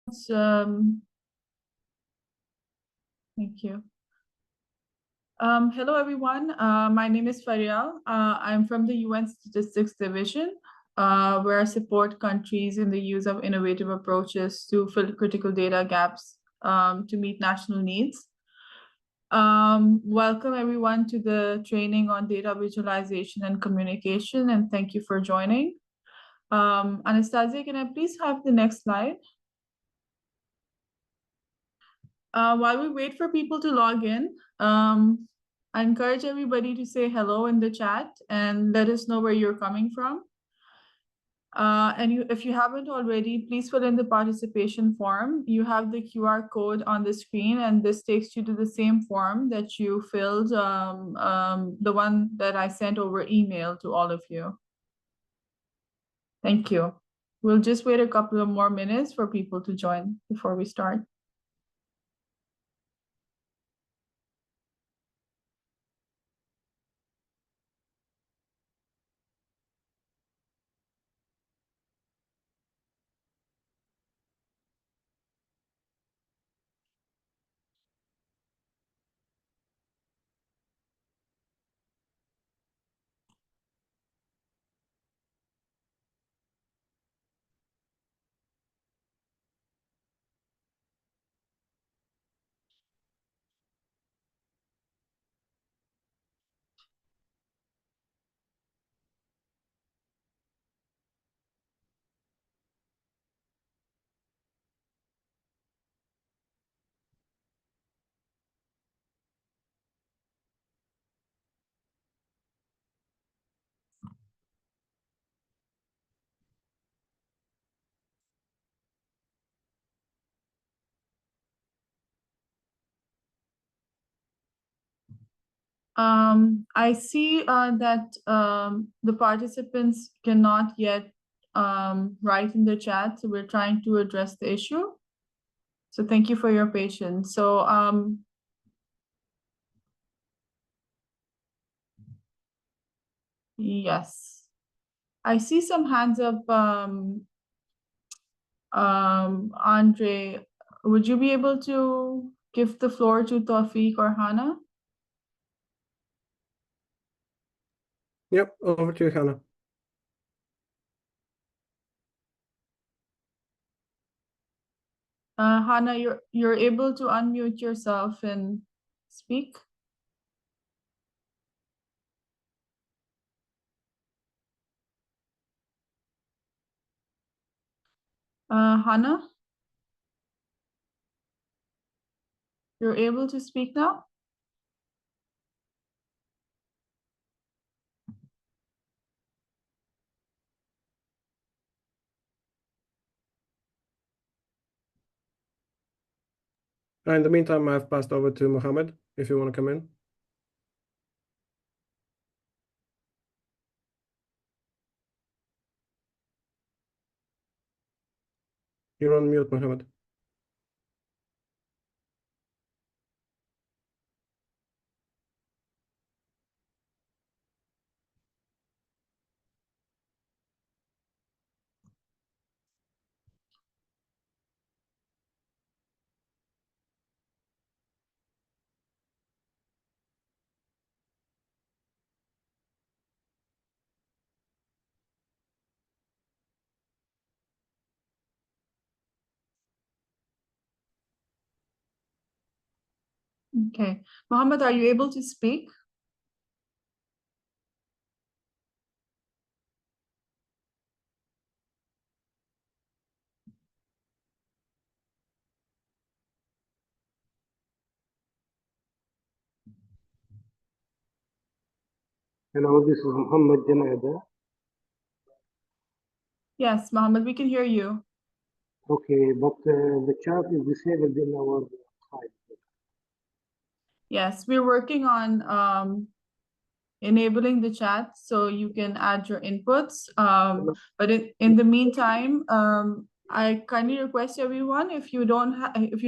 Thank you. Hello, everyone. My name is Farial. I'm from the UN Statistics Division, where I support countries in the use of innovative approaches to fill critical data gaps to meet national needs. Welcome, everyone, to the training on data visualization and communication, and thank you for joining. Anastasia, can I please have the next slide? While we wait for people to log in, I encourage everybody to say hello in the chat and let us know where you're coming from. If you haven't already, please fill in the participation form. You have the QR code on the screen, and this takes you to the same form that you filled, the one that I sent over email to all of you. Thank you. We'll just wait a couple of more minutes for people to join before we start. I see that the participants cannot yet write in the chat, so we're trying to address the issue. So thank you for your patience. So yes, I see some hands up. Andre, would you be able to give the floor to Tawfiq or Hannah? Yep, over to you, Hannah. Hannah, you're able to unmute yourself and speak. Hannah, you're able to speak now? In the meantime, I've passed over to Mohammed, if you want to come in. You're on mute, Mohammed. Okay. Mohammed, are you able to speak? Hello, this is Muhammad Janada. Yes, Mohammed, we can hear you. Okay, but the chat is disabled in our side. Yes, we're working on enabling the chat so you can add your inputs. But in the meantime, I kindly request everyone, if you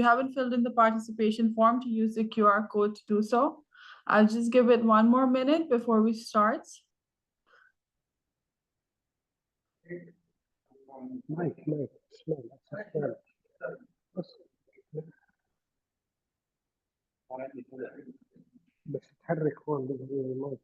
haven't filled in the participation form, to use the QR code to do so. I'll just give it one more minute before we start. Mike, small. بس تحرك هون المايك.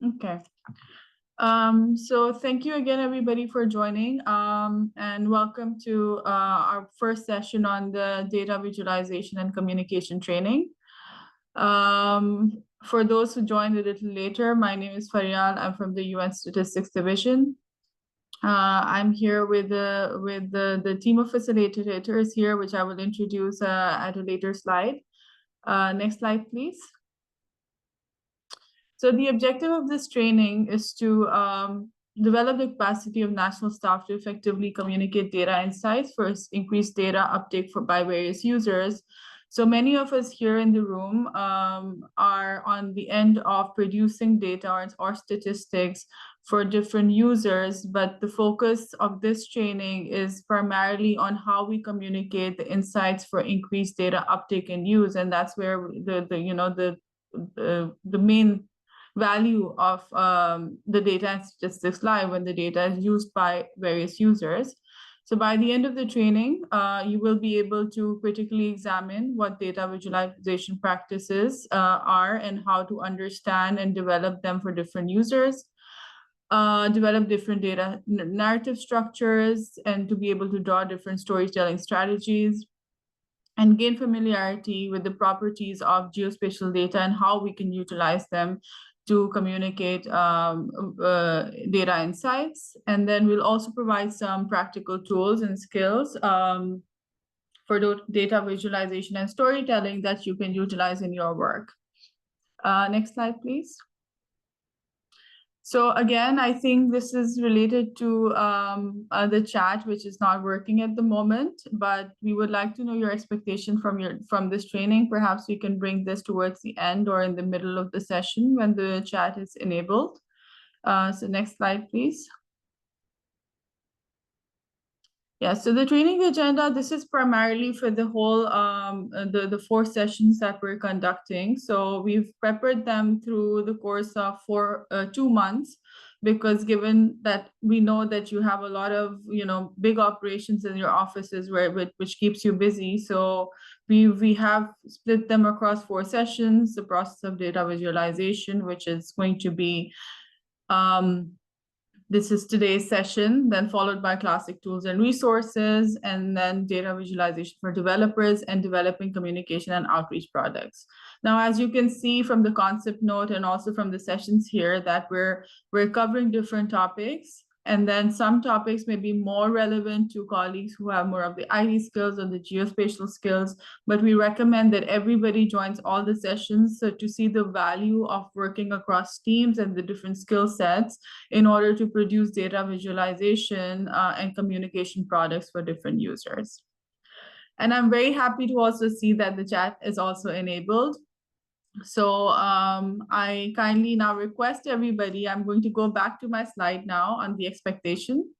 Okay. So thank you again, everybody, for joining, and welcome to our first session on the data visualization and communication training. For those who joined a little later, my name is Faryal. I'm from the UN Statistics Division. I'm here with the team of facilitators here, which I will introduce at a later slide. Next slide, please. So the objective of this training is to develop the capacity of national staff to effectively communicate data insights for increased data uptake by various users. So many of us here in the room are on the end of producing data or statistics for different users, but the focus of this training is primarily on how we communicate the insights for increased data uptake and use, and that's where the main value of the data and statistics lie when the data is used by various users. So by the end of the training, you will be able to critically examine what data visualization practices are and how to understand and develop them for different users, develop different data narrative structures, and to be able to draw different storytelling strategies, and gain familiarity with the properties of geospatial data and how we can utilize them to communicate data insights. And then we'll also provide some practical tools and skills for data visualization and storytelling that you can utilize in your work. Next slide, please. So again, I think this is related to the chat, which is not working at the moment, but we would like to know your expectation from this training. Perhaps we can bring this towards the end or in the middle of the session when the chat is enabled. So next slide, please. Yeah, so the training agenda, this is primarily for the whole, the 4 sessions that we're conducting. So we've prepared them through the course of 2 months, because given that we know that you have a lot of, big operations in your offices which keeps you busy. So we have split them across 4 sessions, the process of data visualization, which is going to be, this is today's session, then followed by classic tools and resources, and then data visualization for developers and developing communication and outreach products. Now, as you can see from the concept note and also from the sessions here, that we're covering different topics. And then some topics may be more relevant to colleagues who have more of the IT skills or the geospatial skills, but we recommend that everybody joins all the sessions so to see the value of working across teams and the different skill sets in order to produce data visualization and communication products for different users. And I'm very happy to also see that the chat is also enabled. So I kindly now request everybody, I'm going to go back to my slide now on the expectation.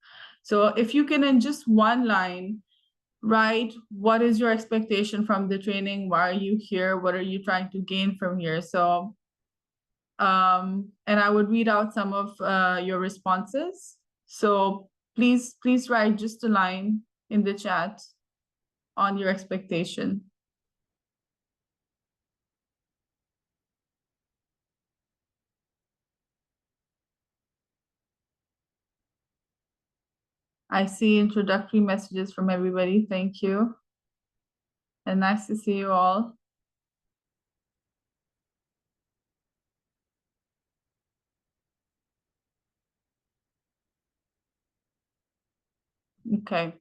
So if you can, in just one line, write what is your expectation from the training? Why are you here? What are you trying to gain from here? So, and I would read out some of your responses. So please write just a line in the chat on your expectation. I see introductory messages from everybody. Thank you. And nice to see you all. Okay.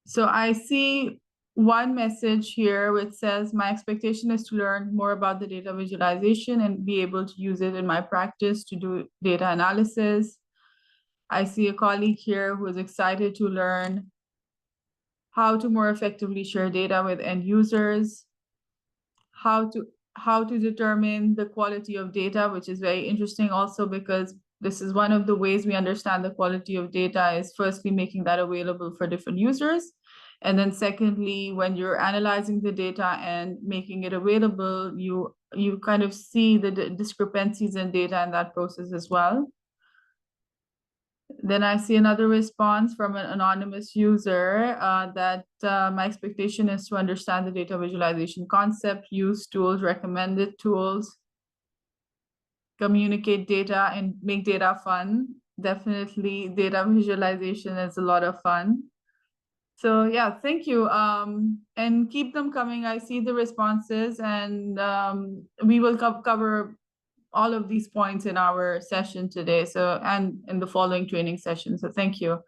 So I see one message here which says, my expectation is to learn more about the data visualization and be able to use it in my practice to do data analysis. I see a colleague here who is excited to learn how to more effectively share data with end users, how to determine the quality of data, which is very interesting also because this is one of the ways we understand the quality of data is firstly making that available for different users. And then secondly, when you're analyzing the data and making it available, you kind of see the discrepancies in data in that process as well. Then I see another response from an anonymous user that my expectation is to understand the data visualization concept, use tools, recommended tools, communicate data, and make data fun. Definitely data visualization is a lot of fun. So yeah, thank you. And keep them coming. I see the responses, and we will cover all of these points in our session today. So, and in the following training session. So thank you.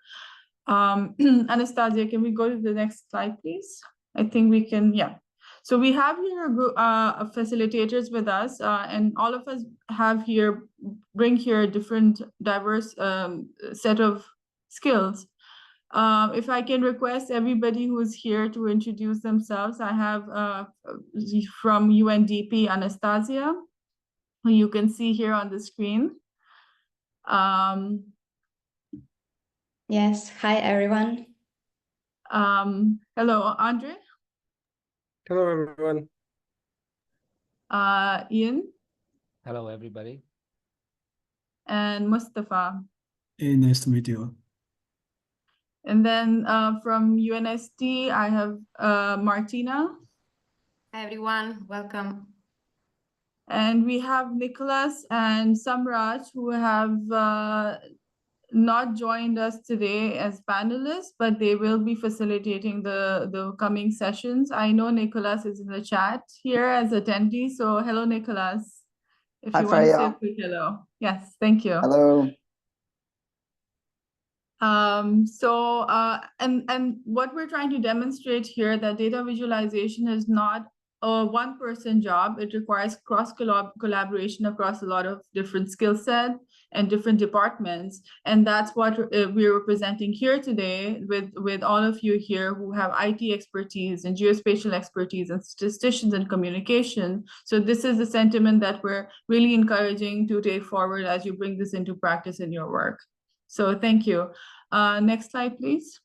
Anastasia, can we go to the next slide, please? I think we can, yeah. So we have here facilitators with us, and all of us bring here a different diverse set of skills. If I can request everybody who's here to introduce themselves, I have from UNDP, Anastasia, who you can see here on the screen. Yes, hi everyone. Hello, Andre. Hello, everyone. Ian. Hello, everybody. And Mustafa. Hey, nice to meet you. And then from UNSD, I have Martina. Hi, everyone. Welcome. And we have Nicholas and Samraj, who have not joined us today as panelists, but they will be facilitating the coming sessions. I know Nicholas is in the chat here as attendee. So hello, Nicholas. If Hi, you want to say Freya. a quick hello. Yes, thank you. Hello. And what we're trying to demonstrate here, that data visualization is not a one-person job. It requires collaboration across a lot of different skill sets and different departments. And that's what we're representing here today with all of you here who have IT expertise and geospatial expertise and statisticians and communication. So this is the sentiment that we're really encouraging to take forward as you bring this into practice in your work. So thank you. Next slide, please.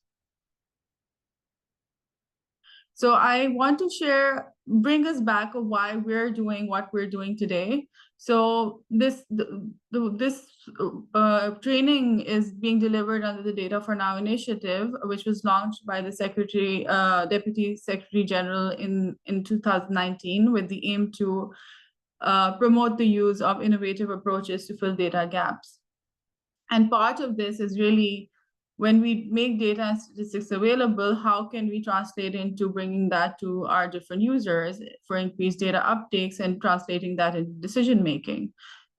So I want to bring us back of why we're doing what we're doing today. So this training is being delivered under the Data for Now initiative, which was launched by the Deputy Secretary General in 2019 with the aim to promote the use of innovative approaches to fill data gaps. And part of this is really, when we make data and statistics available, how can we translate into bringing that to our different users for increased data uptakes and translating that into decision making?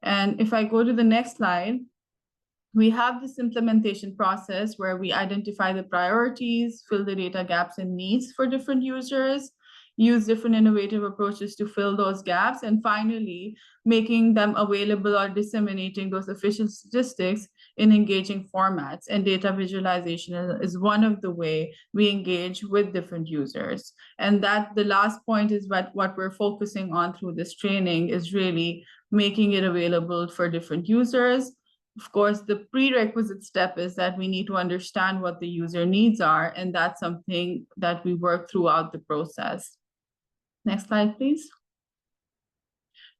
And if I go to the next slide, we have this implementation process where we identify the priorities, fill the data gaps and needs for different users, use different innovative approaches to fill those gaps, and finally, making them available or disseminating those official statistics in engaging formats. And data visualization is one of the way we engage with different users. And that the last point is what we're focusing on through this training is really making it available for different users. Of course, the prerequisite step is that we need to understand what the user needs are, and that's something that we work throughout the process. Next slide, please.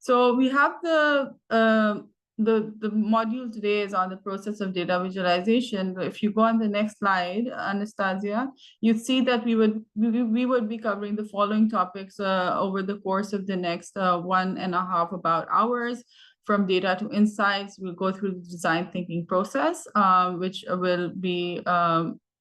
So we have the module today is on the process of data visualization. If you go on the next slide, Anastasia, you'd see that we would be covering the following topics over the course of the next 1.5 about hours. From data to insights, we'll go through the design thinking process, which will be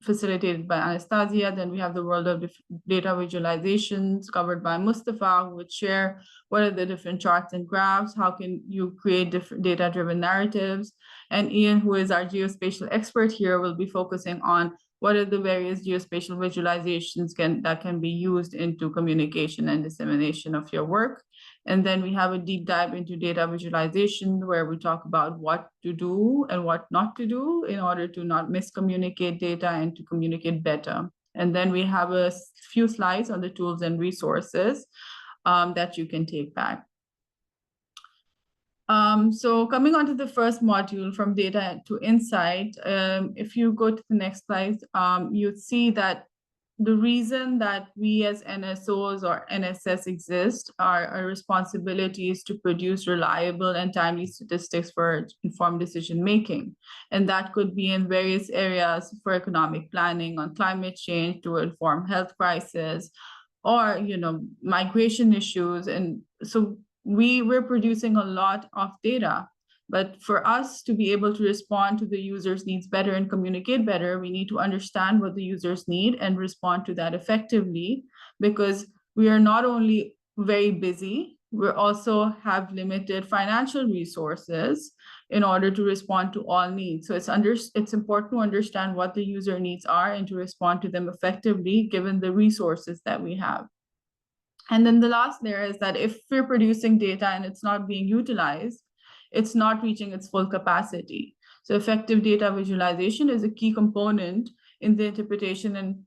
facilitated by Anastasia. Then we have the world of data visualizations covered by Mustafa, who would share what are the different charts and graphs, how can you create different data-driven narratives. And Ian, who is our geospatial expert here, will be focusing on what are the various geospatial visualizations that can be used into communication and dissemination of your work. And then we have a deep dive into data visualization, where we talk about what to do and what not to do in order to not miscommunicate data and to communicate better. And then we have a few slides on the tools and resources that you can take back. So coming on to the first module, from data to insight, if you go to the next slide, you'd see that the reason that we as NSOs or NSS exist, our responsibility is to produce reliable and timely statistics for informed decision making. And that could be in various areas for economic planning, on climate change, to inform health crisis, or migration issues. And so we're producing a lot of data. But for us to be able to respond to the user's needs better and communicate better, we need to understand what the users need and respond to that effectively, because we are not only very busy, we also have limited financial resources in order to respond to all needs. So it's important to understand what the user needs are and to respond to them effectively given the resources that we have. And then the last layer is that if we're producing data and it's not being utilized, it's not reaching its full capacity. So effective data visualization is a key component in the interpretation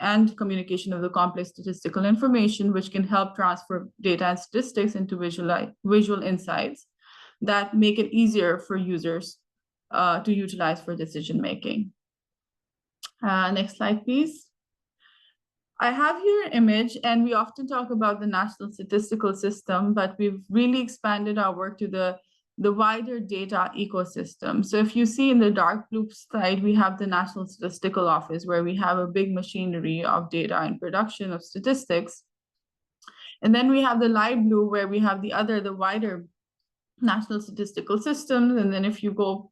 and communication of the complex statistical information, which can help transfer data and statistics into visual insights that make it easier for users to utilize for decision making. Next slide, please. I have here an image, and we often talk about the National Statistical System, but we've really expanded our work to the wider data ecosystem. So if you see in the dark blue slide, we have the National Statistical Office, where we have a big machinery of data and production of statistics. And then we have the light blue, where we have the wider National Statistical Systems. And then if you go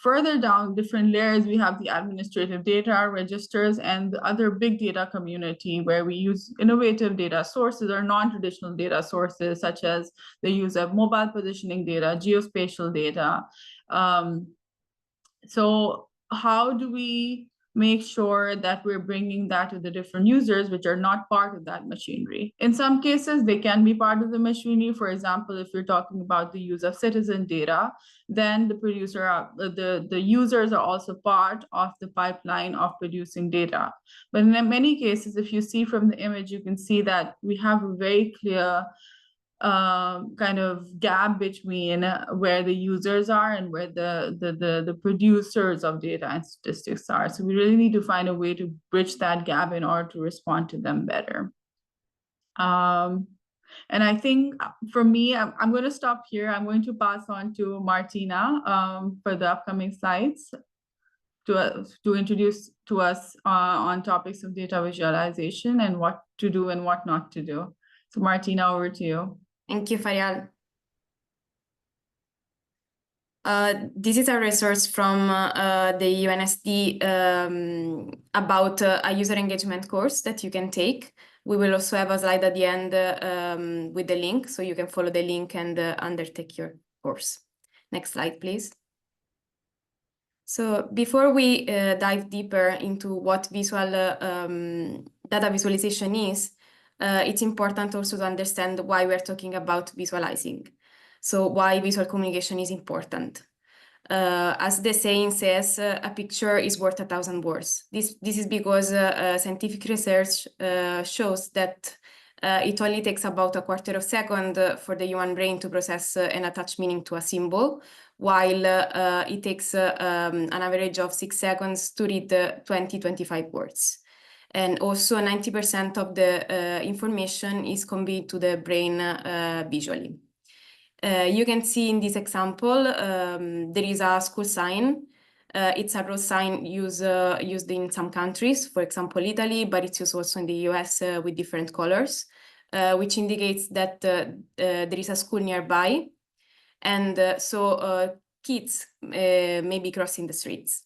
further down different layers, we have the administrative data, registers, and the other big data community, where we use innovative data sources or non-traditional data sources, such as the use of mobile positioning data, geospatial data. So how do we make sure that we're bringing that to the different users which are not part of that machinery? In some cases, they can be part of the machinery. For example, if you're talking about the use of citizen data, then the users are also part of the pipeline of producing data. But in many cases, if you see from the image, you can see that we have a very clear kind of gap between where the users are and where the producers of data and statistics are. So we really need to find a way to bridge that gap in order to respond to them better. And I think for me, I'm going to stop here. I'm going to pass on to Martina for the upcoming slides to introduce to us on topics of data visualization and what to do and what not to do. So Martina, over to you. Thank you, Faryal. This is a resource from the UNSD about a user engagement course that you can take. We will also have a slide at the end with the link, so you can follow the link and undertake your course. Next slide, please. So before we dive deeper into what visual data visualization is, it's important also to understand why we're talking about visualizing. So why visual communication is important. As the saying says, a picture is worth 1,000 words. This is because scientific research shows that it only takes about a quarter of a second for the human brain to process and attach meaning to a symbol, while it takes an average of 6 seconds to read 20-25 words. And also 90% of the information is conveyed to the brain visually. You can see in this example, there is a school sign. It's a road sign used in some countries, for example, Italy, but it's used also in the US with different colors, which indicates that there is a school nearby. And so kids may be crossing the streets.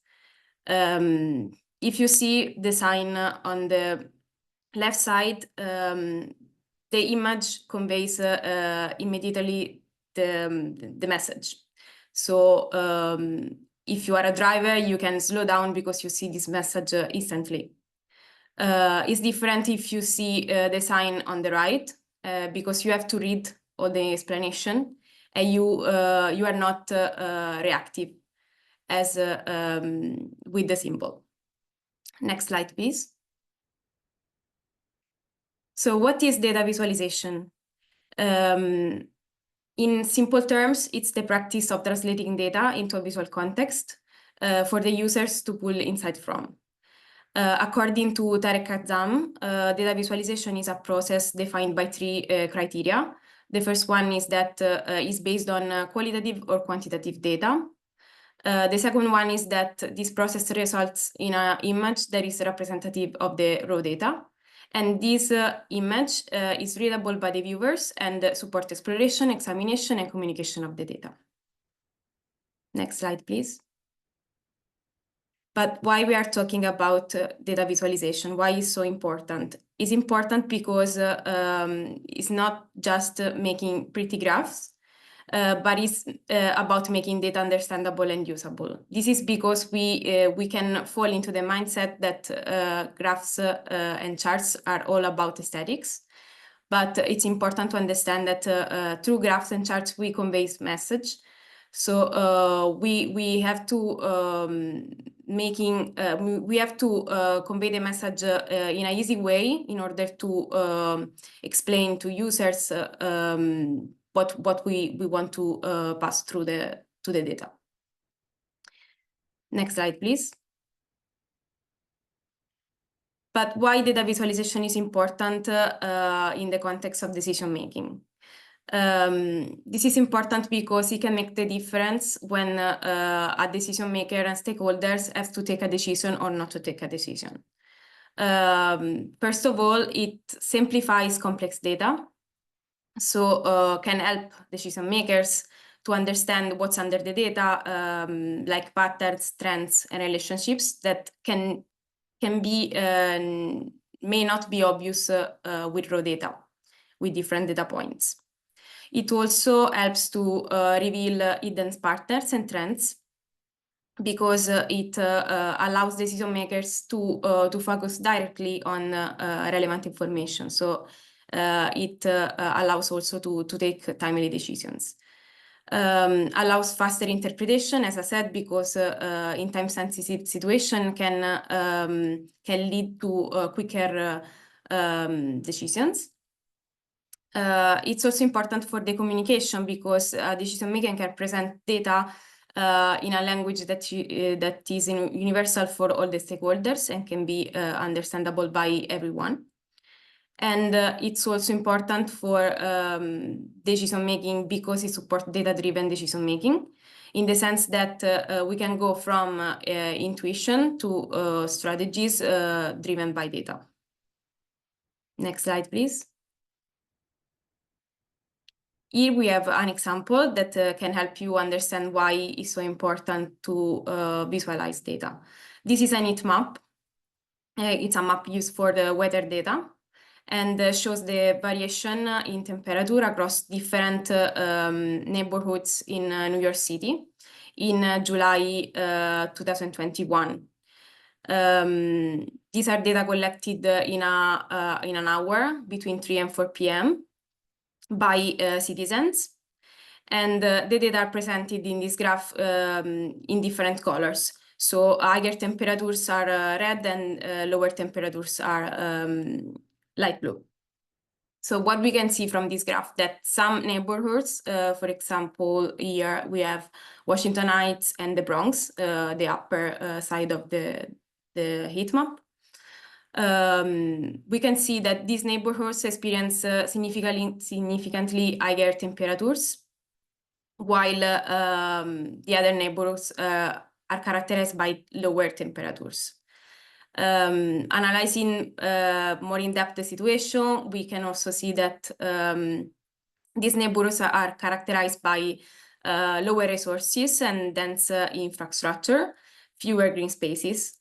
If you see the sign on the left side, the image conveys immediately the message. So if you are a driver, you can slow down because you see this message instantly. It's different if you see the sign on the right, because you have to read all the explanation, and you are not reactive as with the symbol. Next slide, please. So what is data visualization? In simple terms, it's the practice of translating data into a visual context for the users to pull insight from. According to Tarek Azam, data visualization is a process defined by three criteria. The first one is that is based on qualitative or quantitative data. The second one is that this process results in an image that is representative of the raw data. And this image is readable by the viewers and support exploration, examination, and communication of the data. Next slide, please. But why we are talking about data visualization? Why is so important? It's important because it's not just making pretty graphs, but it's about making data understandable and usable. This is because we can fall into the mindset that graphs and charts are all about aesthetics. But it's important to understand that through graphs and charts, we convey message. So we have to convey the message in an easy way in order to explain to users what we want to pass through to the data. Next slide, please. But why data visualization is important in the context of decision making? This is important because it can make the difference when a decision maker and stakeholders have to take a decision or not to take a decision. First of all, it simplifies complex data, so can help decision makers to understand what's under the data, like patterns, trends, and relationships that may not be obvious with raw data, with different data points. It also helps to reveal hidden patterns and trends because it allows decision makers to focus directly on relevant information. So it allows also to take timely decisions. Allows faster interpretation, as I said, because in time-sensitive situation can lead to quicker decisions. It's also important for the communication because decision making can present data in a language that is universal for all the stakeholders and can be understandable by everyone. And it's also important for decision making because it supports data-driven decision making, in the sense that we can go from intuition to strategies driven by data. Next slide, please. Here we have an example that can help you understand why it's so important to visualize data. This is a heat map. It's a map used for the weather data and shows the variation in temperature across different neighborhoods in New York City in July 2021. These are data collected in an hour between 3 and 4 p.m. by citizens, and the data are presented in this graph in different colors. So higher temperatures are red and lower temperatures are light blue. So what we can see from this graph that some neighborhoods, for example, here we have Washington Heights and the Bronx, the upper side of the heat map. We can see that these neighborhoods experience significantly higher temperatures, while the other neighborhoods are characterized by lower temperatures. Analyzing more in depth the situation, we can also see that these neighborhoods are characterized by lower resources and dense infrastructure, fewer green spaces.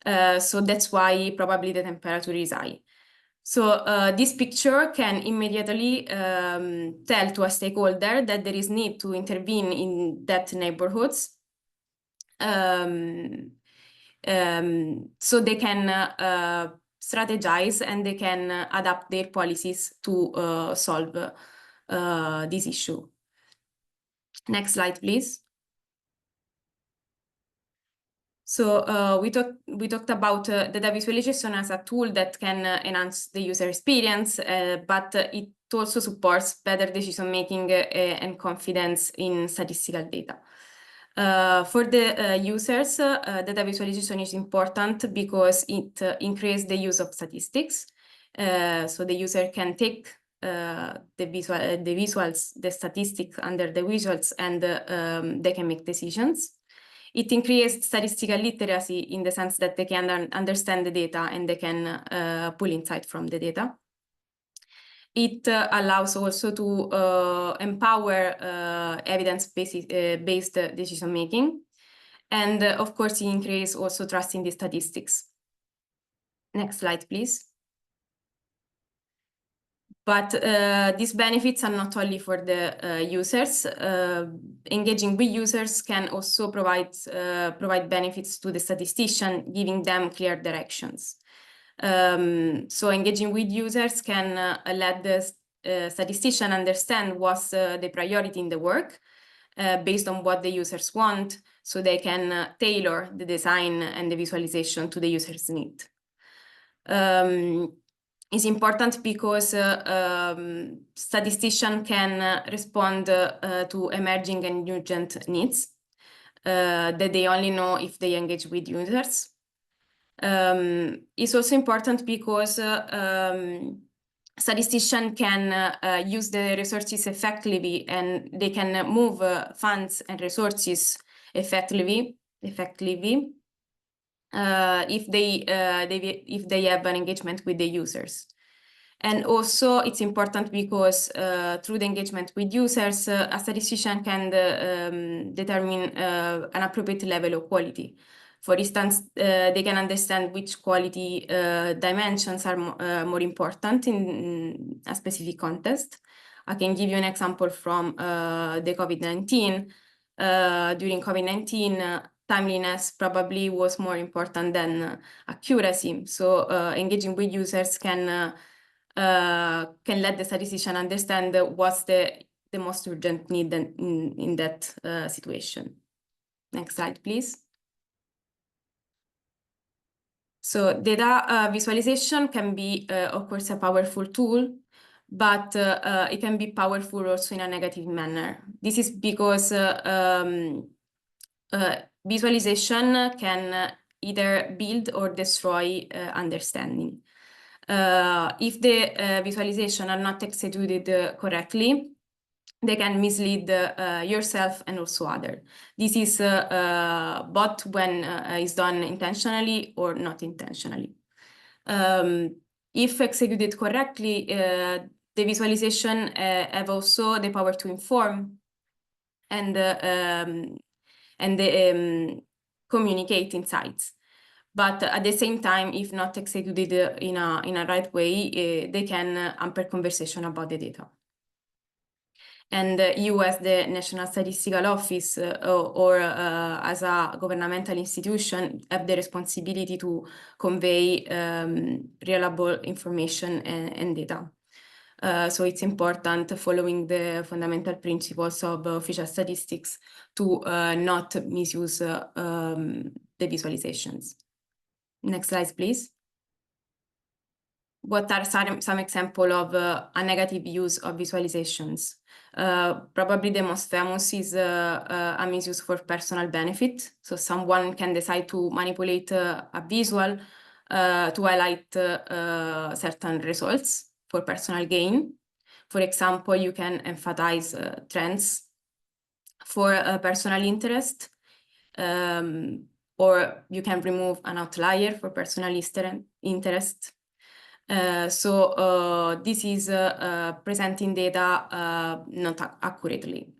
So that's why probably the temperature is high. So this picture can immediately tell to a stakeholder that there is need to intervene in that neighborhoods. So they can strategize and they can adapt their policies to solve this issue. Next slide, please. So we talked about data visualization as a tool that can enhance the user experience, but it also supports better decision making and confidence in statistical data. For the users, data visualization is important because it increases the use of statistics. So the user can take the statistics under the visuals, and they can make decisions. It increases statistical literacy in the sense that they can understand the data and they can pull insight from the data. It allows also to empower evidence-based decision-making. And of course, it increases also trust in the statistics. Next slide, please. But these benefits are not only for the users. Engaging with users can also provide benefits to the statistician, giving them clear directions. So engaging with users can let the statistician understand what's the priority in the work based on what the users want, so they can tailor the design and the visualization to the user's need. It's important because statistician can respond to emerging and urgent needs that they only know if they engage with users. It's also important because statistician can use the resources effectively, and they can move funds and resources effectively if they have an engagement with the users. And also it's important because through the engagement with users, a statistician can determine an appropriate level of quality. For instance, they can understand which quality dimensions are more important in a specific context. I can give you an example from the COVID-19. During COVID-19, timeliness probably was more important than accuracy. So engaging with users can let the statistician understand what's the most urgent need in that situation. Next slide, please. So data visualization can be, of course, a powerful tool, but it can be powerful also in a negative manner. This is because visualization can either build or destroy understanding. If the visualization are not executed correctly, they can mislead yourself and also others. This is both when it's done intentionally or not intentionally. If executed correctly, the visualization have also the power to inform and communicate insights. But at the same time, if not executed in a right way, they can hamper conversation about the data. And you, as the National Statistical Office or as a governmental institution, have the responsibility to convey reliable information and data. So it's important, following the fundamental principles of official statistics, to not misuse the visualizations. Next slide, please. What are some examples of a negative use of visualizations? Probably the most famous is a misuse for personal benefit. So someone can decide to manipulate a visual to highlight certain results for personal gain. For example, you can emphasize trends for personal interest, or you can remove an outlier for personal interest. So this is presenting data not accurately.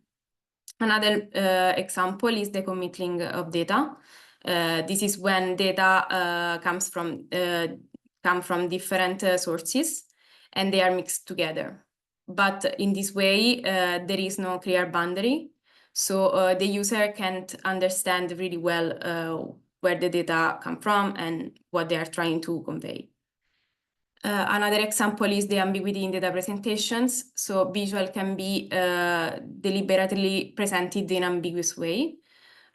Another example is the commingling of data. This is when data come from different sources and they are mixed together. But in this way, there is no clear boundary. So the user can't understand really well where the data come from and what they are trying to convey. Another example is the ambiguity in data presentations. So visual can be deliberately presented in an ambiguous way.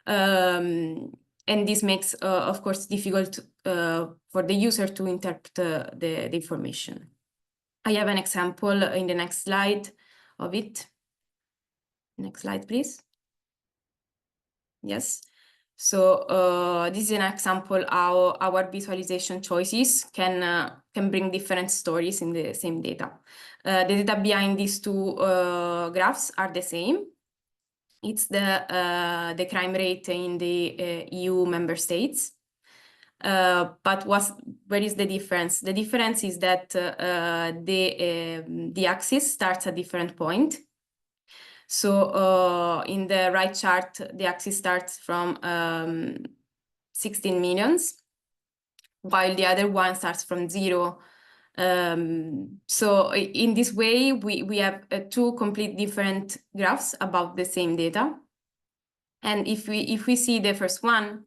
And this makes, of course, difficult for the user to interpret the information. I have an example in the next slide of it. Next slide, please. Yes. So this is an example how our visualization choices can bring different stories in the same data. The data behind these two graphs are the same. It's the crime rate in the EU member states. But where is the difference? The difference is that the axis starts at different point. So in the right chart, the axis starts from 16 millions, while the other one starts from 0. So in this way, we have two complete different graphs about the same data. And if we see the first one,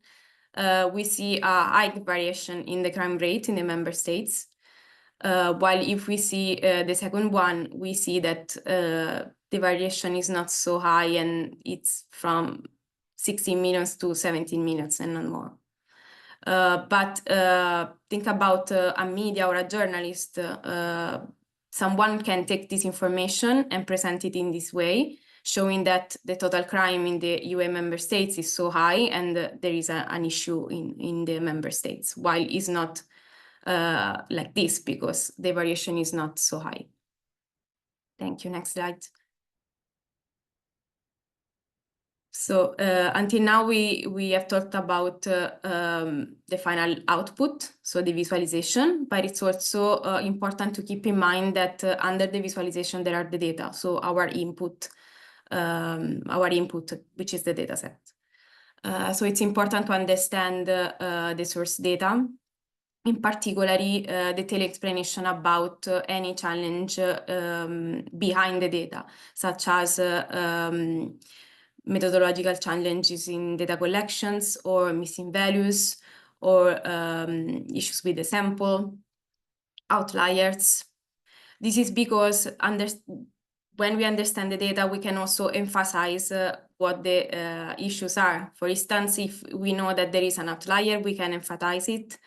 we see a high variation in the crime rate in the member states. While if we see the second one, we see that the variation is not so high, and it's from 16 millions to 17 millions and not more. But think about a media or a journalist. Someone can take this information and present it in this way, showing that the total crime in the UE member states is so high, and there is an issue in the member states, while it's not like this, because the variation is not so high. Thank you. Next slide. So until now, we have talked about the final output, so the visualization, but it's also important to keep in mind that under the visualization, there are the data, so our input, which is the data set. So it's important to understand the source data, in particular, detailed explanation about any challenge behind the data, such as methodological challenges in data collections, or missing values, or issues with the sample, outliers. This is because when we understand the data, we can also emphasize what the issues are. For instance, if we know that there is an outlier, we can emphasize it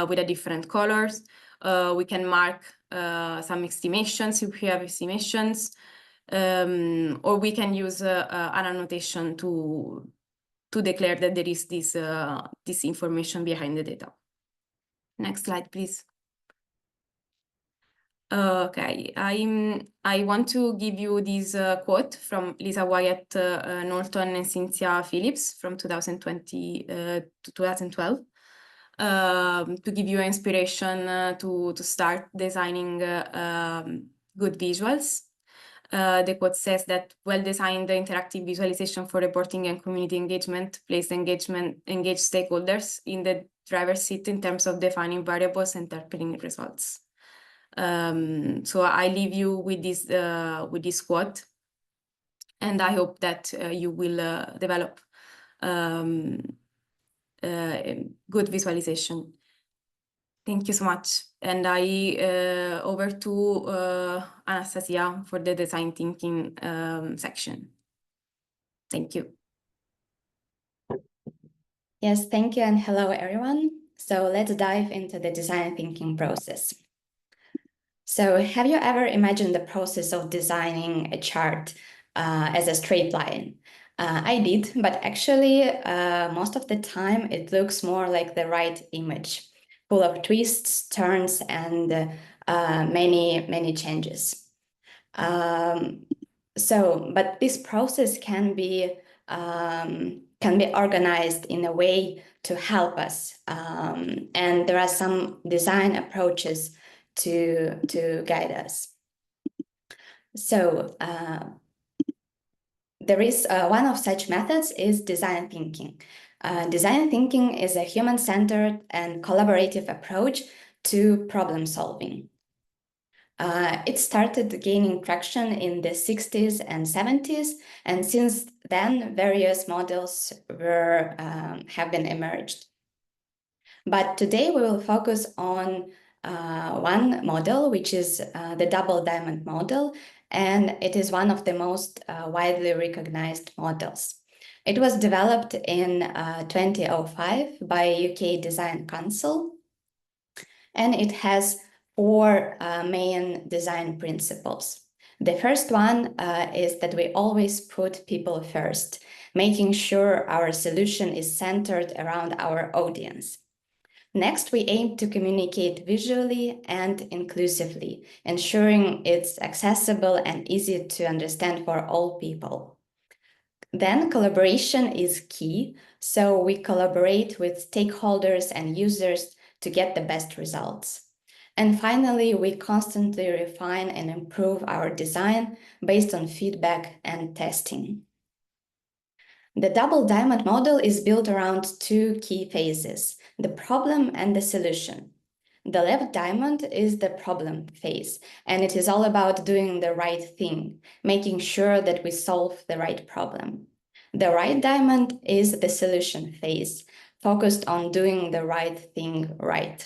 with a different colors. We can mark some estimations if we have estimations, or we can use an annotation to declare that there is this information behind the data. Next slide, please. Okay, I want to give you this quote from Lisa Wyatt Norton and Cynthia Phillips from 2020 to 2012 to give you inspiration to start designing good visuals. The quote says that well-designed interactive visualization for reporting and community engagement place engaged stakeholders in the driver's seat in terms of defining variables and interpreting results. So I leave you with this quote, and I hope that you will develop good visualization. Thank you so much. And I over to Anastasia for the design thinking section. Thank you. Yes, thank you, and hello everyone. So let's dive into the design thinking process. So have you ever imagined the process of designing a chart as a straight line? I did, but actually most of the time it looks more like the right image, full of twists, turns, and many changes. But this process can be organized in a way to help us, and there are some design approaches to guide us. So there is one of such methods is design thinking. Design thinking is a human-centered and collaborative approach to problem solving. It started gaining traction in the 60s and 70s, and since then various models have been emerged. But today we will focus on one model, which is the double diamond model, and it is one of the most widely recognized models. It was developed in 2005 by UK Design Council, and it has 4 main design principles. The first one is that we always put people first, making sure our solution is centered around our audience. Next, we aim to communicate visually and inclusively, ensuring it's accessible and easy to understand for all people. Then collaboration is key, so we collaborate with stakeholders and users to get the best results. And finally, we constantly refine and improve our design based on feedback and testing. The double diamond model is built around two key phases, the problem and the solution. The left diamond is the problem phase, and it is all about doing the right thing, making sure that we solve the right problem. The right diamond is the solution phase, focused on doing the right thing right.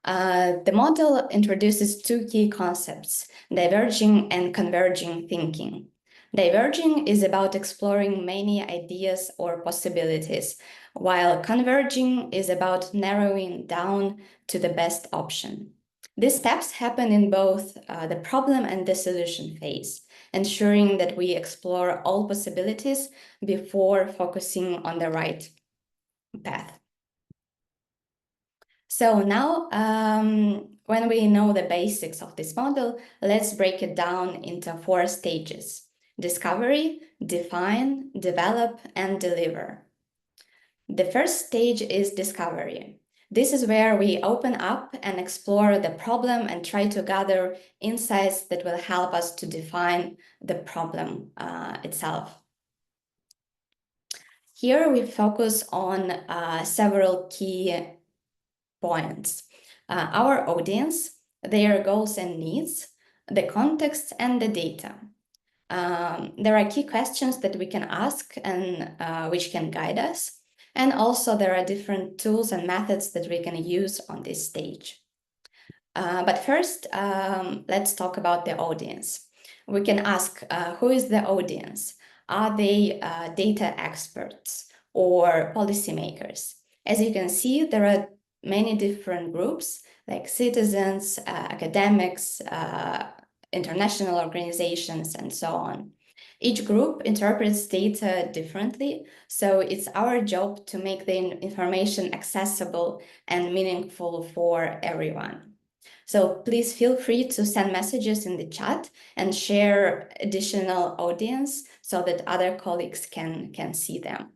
The model introduces two key concepts, diverging and converging thinking. Diverging is about exploring many ideas or possibilities, while converging is about narrowing down to the best option. These steps happen in both the problem and the solution phase, ensuring that we explore all possibilities before focusing on the right path. So now, when we know the basics of this model, let's break it down into 4 stages: discovery, define, develop, and deliver. The first stage is discovery. This is where we open up and explore the problem and try to gather insights that will help us to define the problem itself. Here we focus on several key points. Our audience, their goals and needs, the context, and the data. There are key questions that we can ask and which can guide us. And also there are different tools and methods that we can use on this stage. But first, let's talk about the audience. We can ask, who is the audience? Are they data experts or policymakers? As you can see, there are many different groups like citizens, academics, international organizations, and so on. Each group interprets data differently, so it's our job to make the information accessible and meaningful for everyone. So please feel free to send messages in the chat and share additional audience so that other colleagues can see them.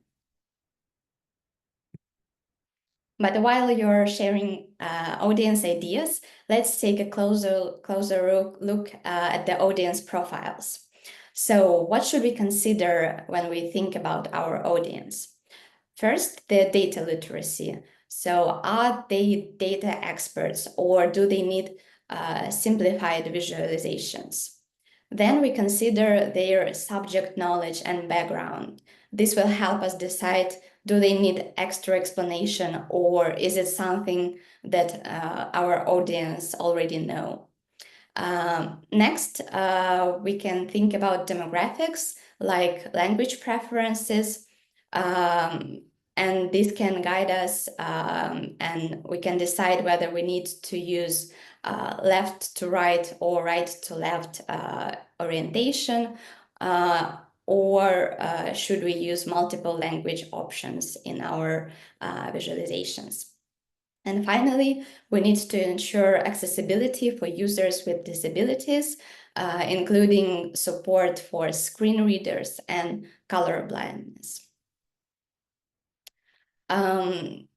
But while you're sharing audience ideas, let's take a closer look at the audience profiles. So what should we consider when we think about our audience? First, the data literacy. So are they data experts or do they need simplified visualizations? Then we consider their subject knowledge and background. This will help us decide, do they need extra explanation or is it something that our audience already know? Next, we can think about demographics like language preferences, and this can guide us and we can decide whether we need to use left to right or right to left orientation, or should we use multiple language options in our visualizations. And finally, we need to ensure accessibility for users with disabilities, including support for screen readers and color blindness.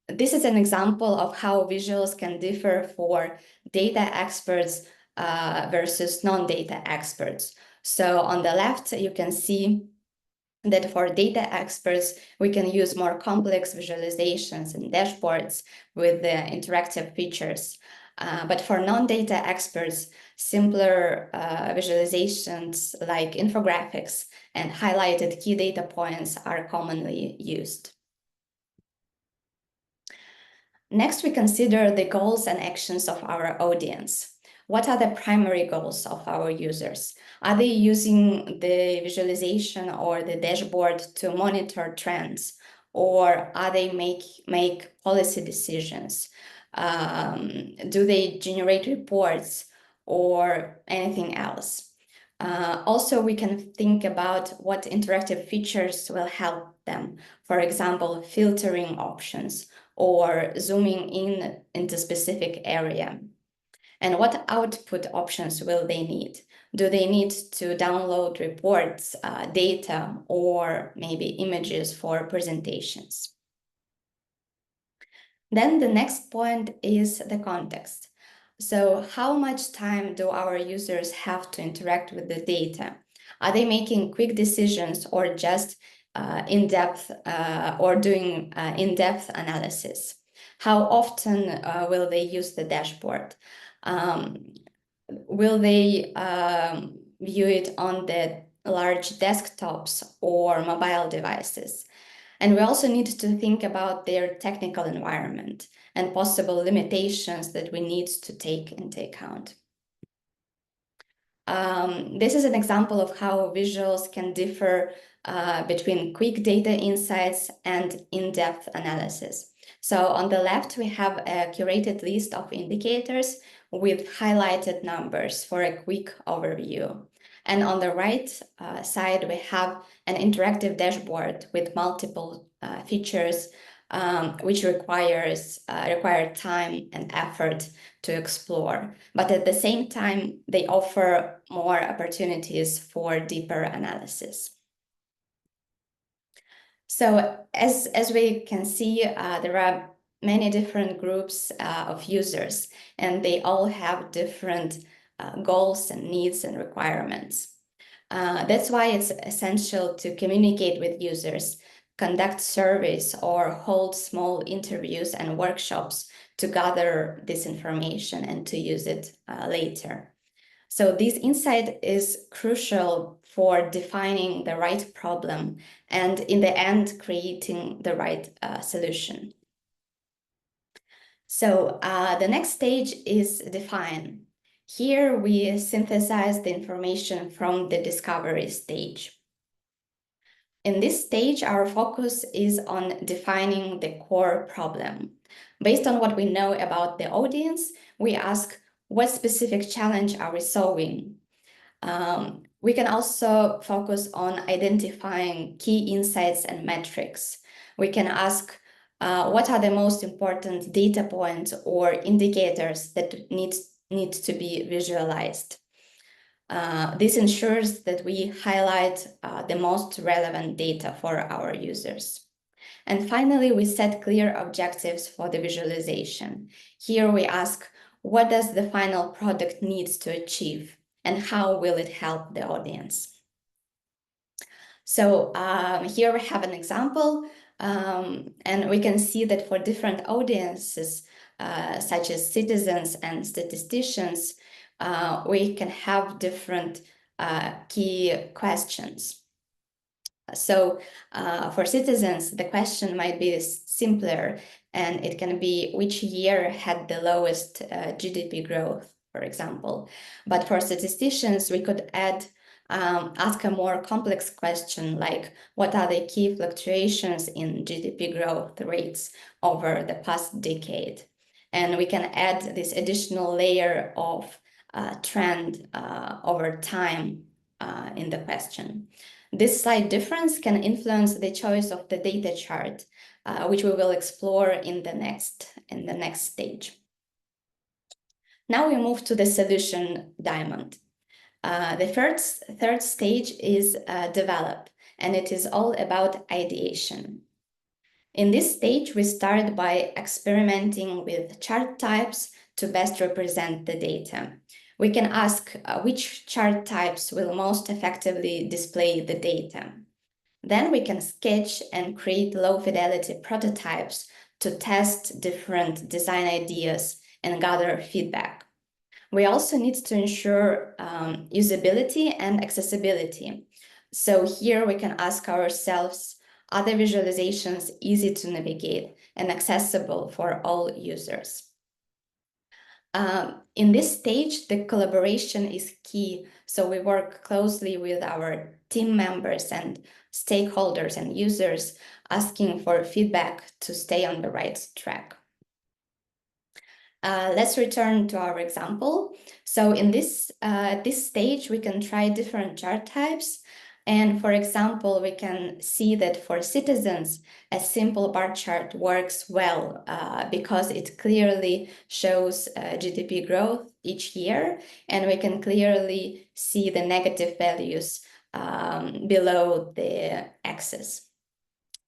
This is an example of how visuals can differ for data experts versus non-data experts. So on the left, you can see that for data experts, we can use more complex visualizations and dashboards with the interactive features. But for non-data experts, simpler visualizations like infographics and highlighted key data points are commonly used. Next, we consider the goals and actions of our audience. What are the primary goals of our users? Are they using the visualization or the dashboard to monitor trends? Or are they make policy decisions? Do they generate reports? or anything else. Also, we can think about what interactive features will help them. For example, filtering options or zooming in into specific area. And what output options will they need? Do they need to download reports, data, or maybe images for presentations? Then the next point is the context. So how much time do our users have to interact with the data? Are they making quick decisions or just in-depth or doing in-depth analysis? How often will they use the dashboard? Will they view it on the large desktops or mobile devices? And we also need to think about their technical environment and possible limitations that we need to take into account. This is an example of how visuals can differ between quick data insights and in-depth analysis. So on the left, we have a curated list of indicators with highlighted numbers for a quick overview. And on the right side, we have an interactive dashboard with multiple features which require time and effort to explore. But at the same time, they offer more opportunities for deeper analysis. So as we can see, there are many different groups of users, and they all have different goals and needs and requirements. That's why it's essential to communicate with users, conduct surveys, or hold small interviews and workshops to gather this information and to use it later. So this insight is crucial for defining the right problem and in the end, creating the right solution. So the next stage is define. Here we synthesize the information from the discovery stage. In this stage, our focus is on defining the core problem. Based on what we know about the audience, we ask, what specific challenge are we solving? We can also focus on identifying key insights and metrics. We can ask, what are the most important data points or indicators that need to be visualized? This ensures that we highlight the most relevant data for our users. And finally, we set clear objectives for the visualization. Here we ask, what does the final product need to achieve, and how will it help the audience? So here we have an example, and we can see that for different audiences, such as citizens and statisticians, we can have different key questions. So for citizens, the question might be simpler, and it can be which year had the lowest GDP growth, for example. But for statisticians, we could ask a more complex question like, what are the key fluctuations in GDP growth rates over the past decade? And we can add this additional layer of trend over time in the question. This slight difference can influence the choice of the data chart, which we will explore in the next stage. Now we move to the solution diamond. The third stage is develop, and it is all about ideation. In this stage, we start by experimenting with chart types to best represent the data. We can ask which chart types will most effectively display the data. Then we can sketch and create low-fidelity prototypes to test different design ideas and gather feedback. We also need to ensure usability and accessibility. So here we can ask ourselves, are the visualizations easy to navigate and accessible for all users? In this stage, the collaboration is key. So we work closely with our team members and stakeholders and users, asking for feedback to stay on the right track. Let's return to our example. So in this, at this stage, we can try different chart types. And for example, we can see that for citizens, a simple bar chart works well because it clearly shows GDP growth each year, and we can clearly see the negative values below the axis.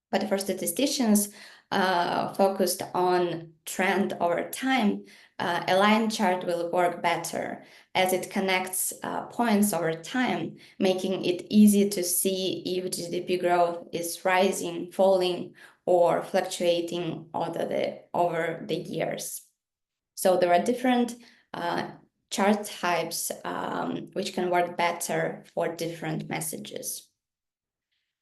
But for statisticians focused on trend over time, a line chart will work better as it connects points over time, making it easy to see if GDP growth is rising, falling, or fluctuating over the years. So there are different chart types which can work better for different messages.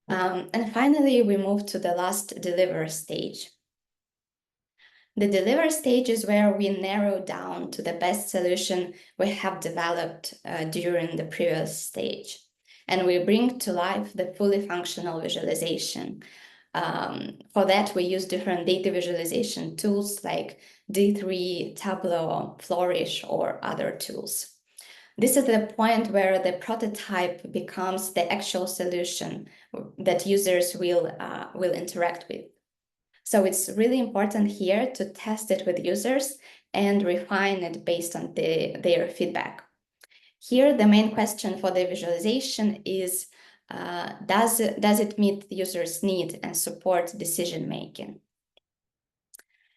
And finally, we move to the last deliver stage. The deliver stage is where we narrow down to the best solution we have developed during the previous stage. And we bring to life the fully functional visualization. For that, we use different data visualization tools like D3, Tableau, Flourish, or other tools. This is the point where the prototype becomes the actual solution that users will interact with. So it's really important here to test it with users and refine it based on their feedback. Here, the main question for the visualization is, does it meet the user's need and support decision-making?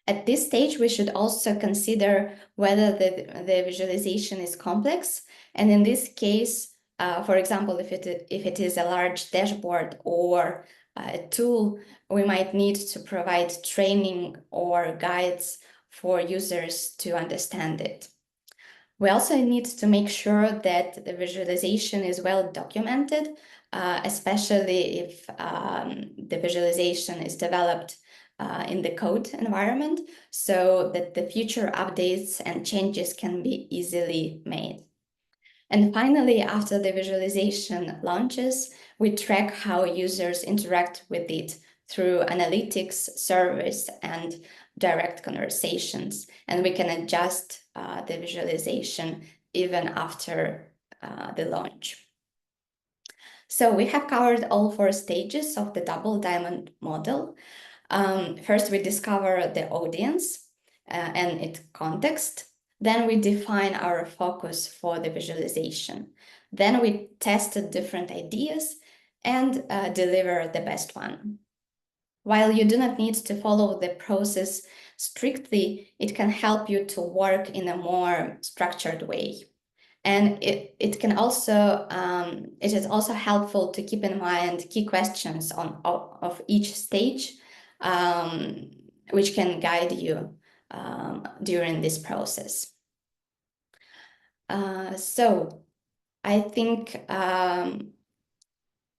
At this stage, we should also consider whether the visualization is complex. And in this case, for example, if it is a large dashboard or a tool, we might need to provide training or guides for users to understand it. We also need to make sure that the visualization is well documented, especially if the visualization is developed in the code environment, so that the future updates and changes can be easily made. And finally, after the visualization launches, we track how users interact with it through analytics, surveys, and direct conversations. And we can adjust the visualization even after the launch. So we have covered all 4 stages of the double diamond model. First, we discover the audience and its context. Then we define our focus for the visualization. Then we tested different ideas and deliver the best one. While you do not need to follow the process strictly, it can help you to work in a more structured way. And it is also helpful to keep in mind key questions of each stage, which can guide you during this process. So I think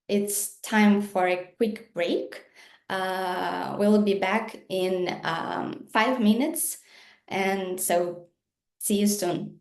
it's time for a quick break. We'll be back in 5 minutes, and so see you soon.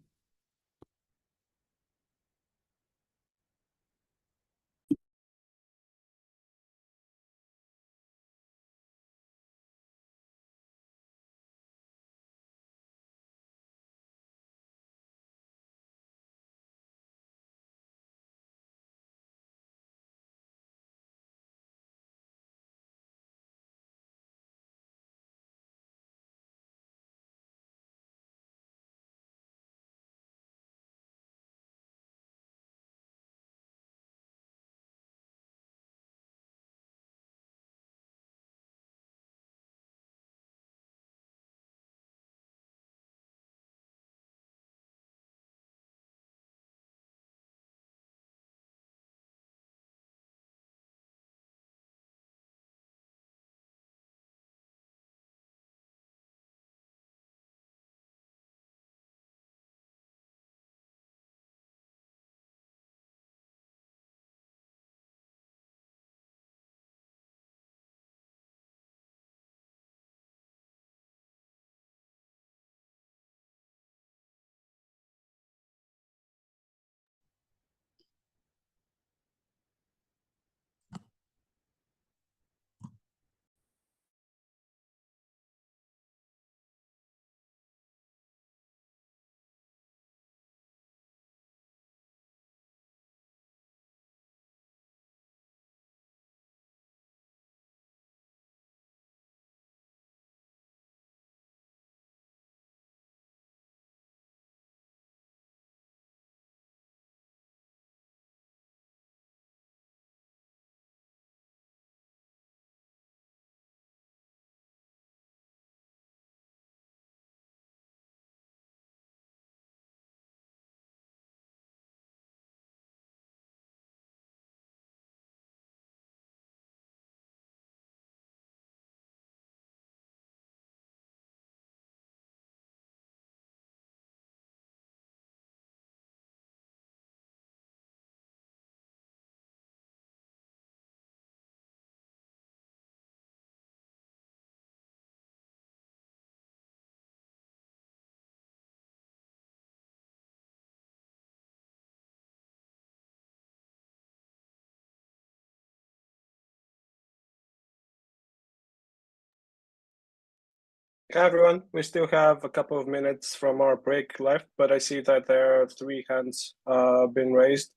Hi, everyone. We still have a couple of minutes from our break left, but I see that there are 3 hands been raised.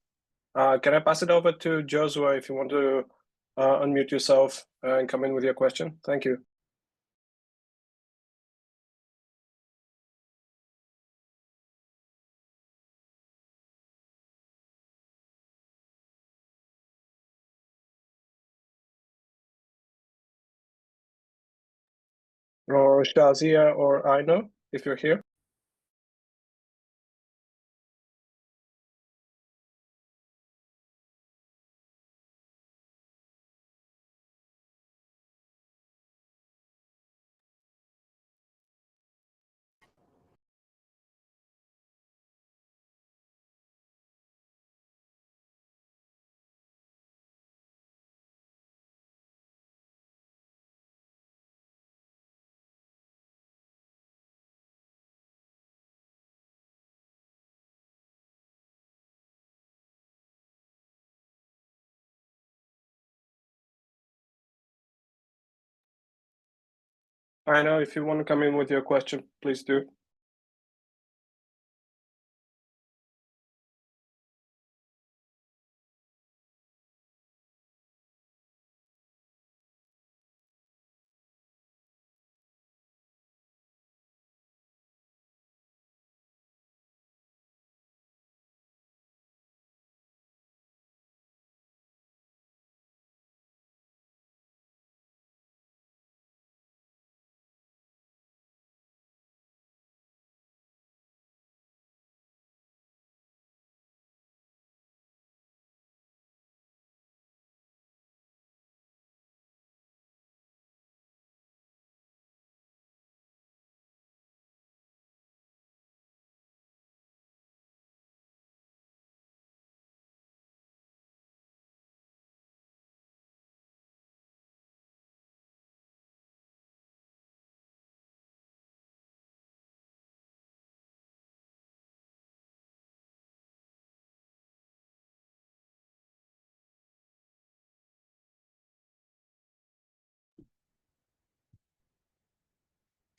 Can I pass it over to Joshua if you want to unmute yourself and come in with your question? Thank you. Or Shazia or Aino, if you're here. Aino, if you want to come in with your question, please do.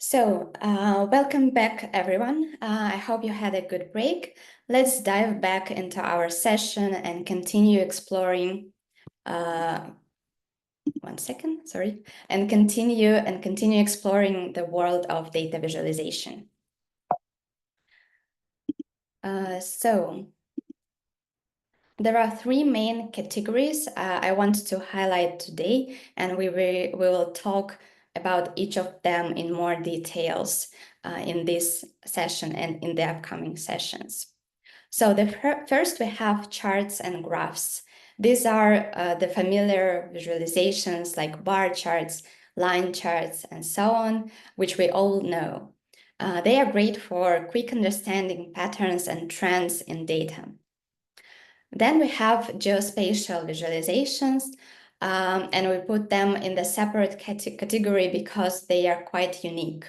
So, welcome back, everyone. I hope you had a good break. Let's dive back into our session and continue exploring. One second, sorry, and continue exploring the world of data visualization. So, there are 3 main categories I want to highlight today, and we will talk about each of them in more details in this session and in the upcoming sessions. So first we have charts and graphs. These are the familiar visualizations like bar charts, line charts, and so on, which we all know. They are great for quick understanding patterns and trends in data. Then we have geospatial visualizations, and we put them in the separate category because they are quite unique.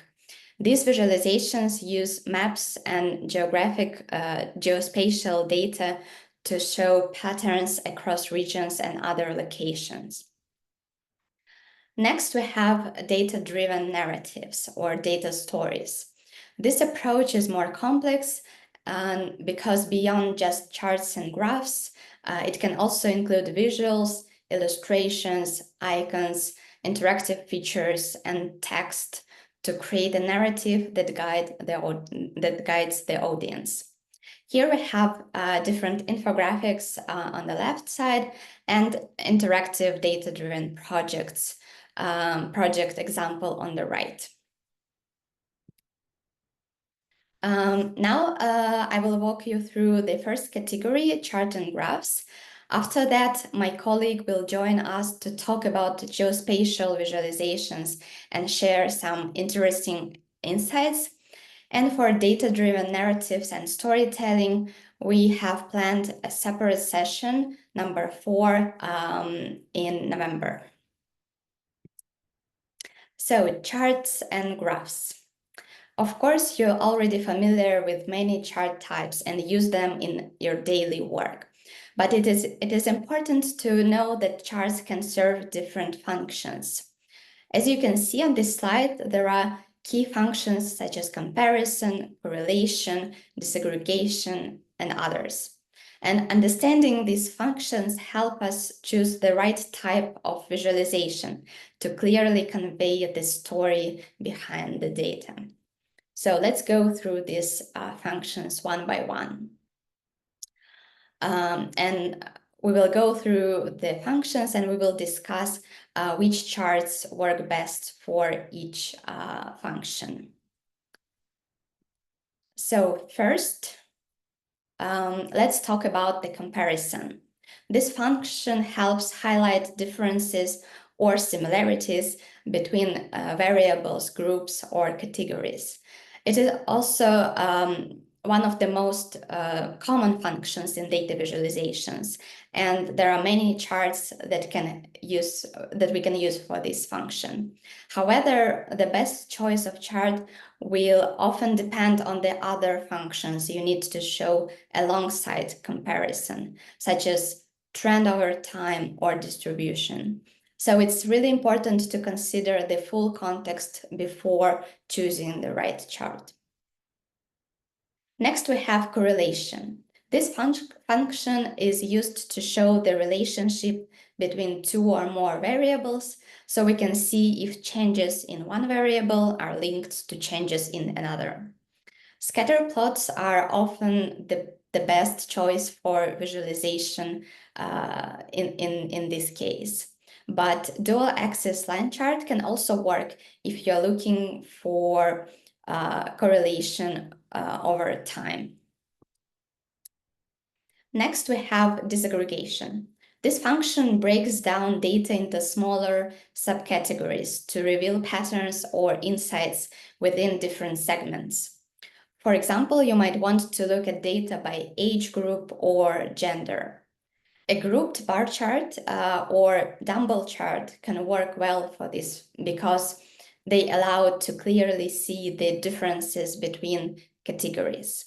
These visualizations use maps and geospatial data to show patterns across regions and other locations. Next, we have data-driven narratives or data stories. This approach is more complex because beyond just charts and graphs, it can also include visuals, illustrations, icons, interactive features, and text to create a narrative that guides the audience. Here we have different infographics on the left side and interactive data-driven project example on the right. Now I will walk you through the first category, chart and graphs. After that, my colleague will join us to talk about geospatial visualizations and share some interesting insights. And for data-driven narratives and storytelling, we have planned a separate session, number 4, in November. So, charts and graphs. Of course, you're already familiar with many chart types and use them in your daily work. But it is important to know that charts can serve different functions. As you can see on this slide, there are key functions such as comparison, correlation, disaggregation, and others. And understanding these functions help us choose the right type of visualization to clearly convey the story behind the data. So let's go through these functions one by one. And we will go through the functions and we will discuss which charts work best for each function. So first, let's talk about the comparison. This function helps highlight differences or similarities between variables, groups, or categories. It is also one of the most common functions in data visualizations, and there are many charts that we can use for this function. However, the best choice of chart will often depend on the other functions you need to show alongside comparison, such as trend over time or distribution. So it's really important to consider the full context before choosing the right chart. Next, we have correlation. This function is used to show the relationship between two or more variables, so we can see if changes in one variable are linked to changes in another. Scatter plots are often the best choice for visualization in this case. But dual axis line chart can also work if you're looking for correlation over time. Next, we have disaggregation. This function breaks down data into smaller subcategories to reveal patterns or insights within different segments. For example, you might want to look at data by age group or gender. A grouped bar chart or dumbbell chart can work well for this because they allow to clearly see the differences between categories.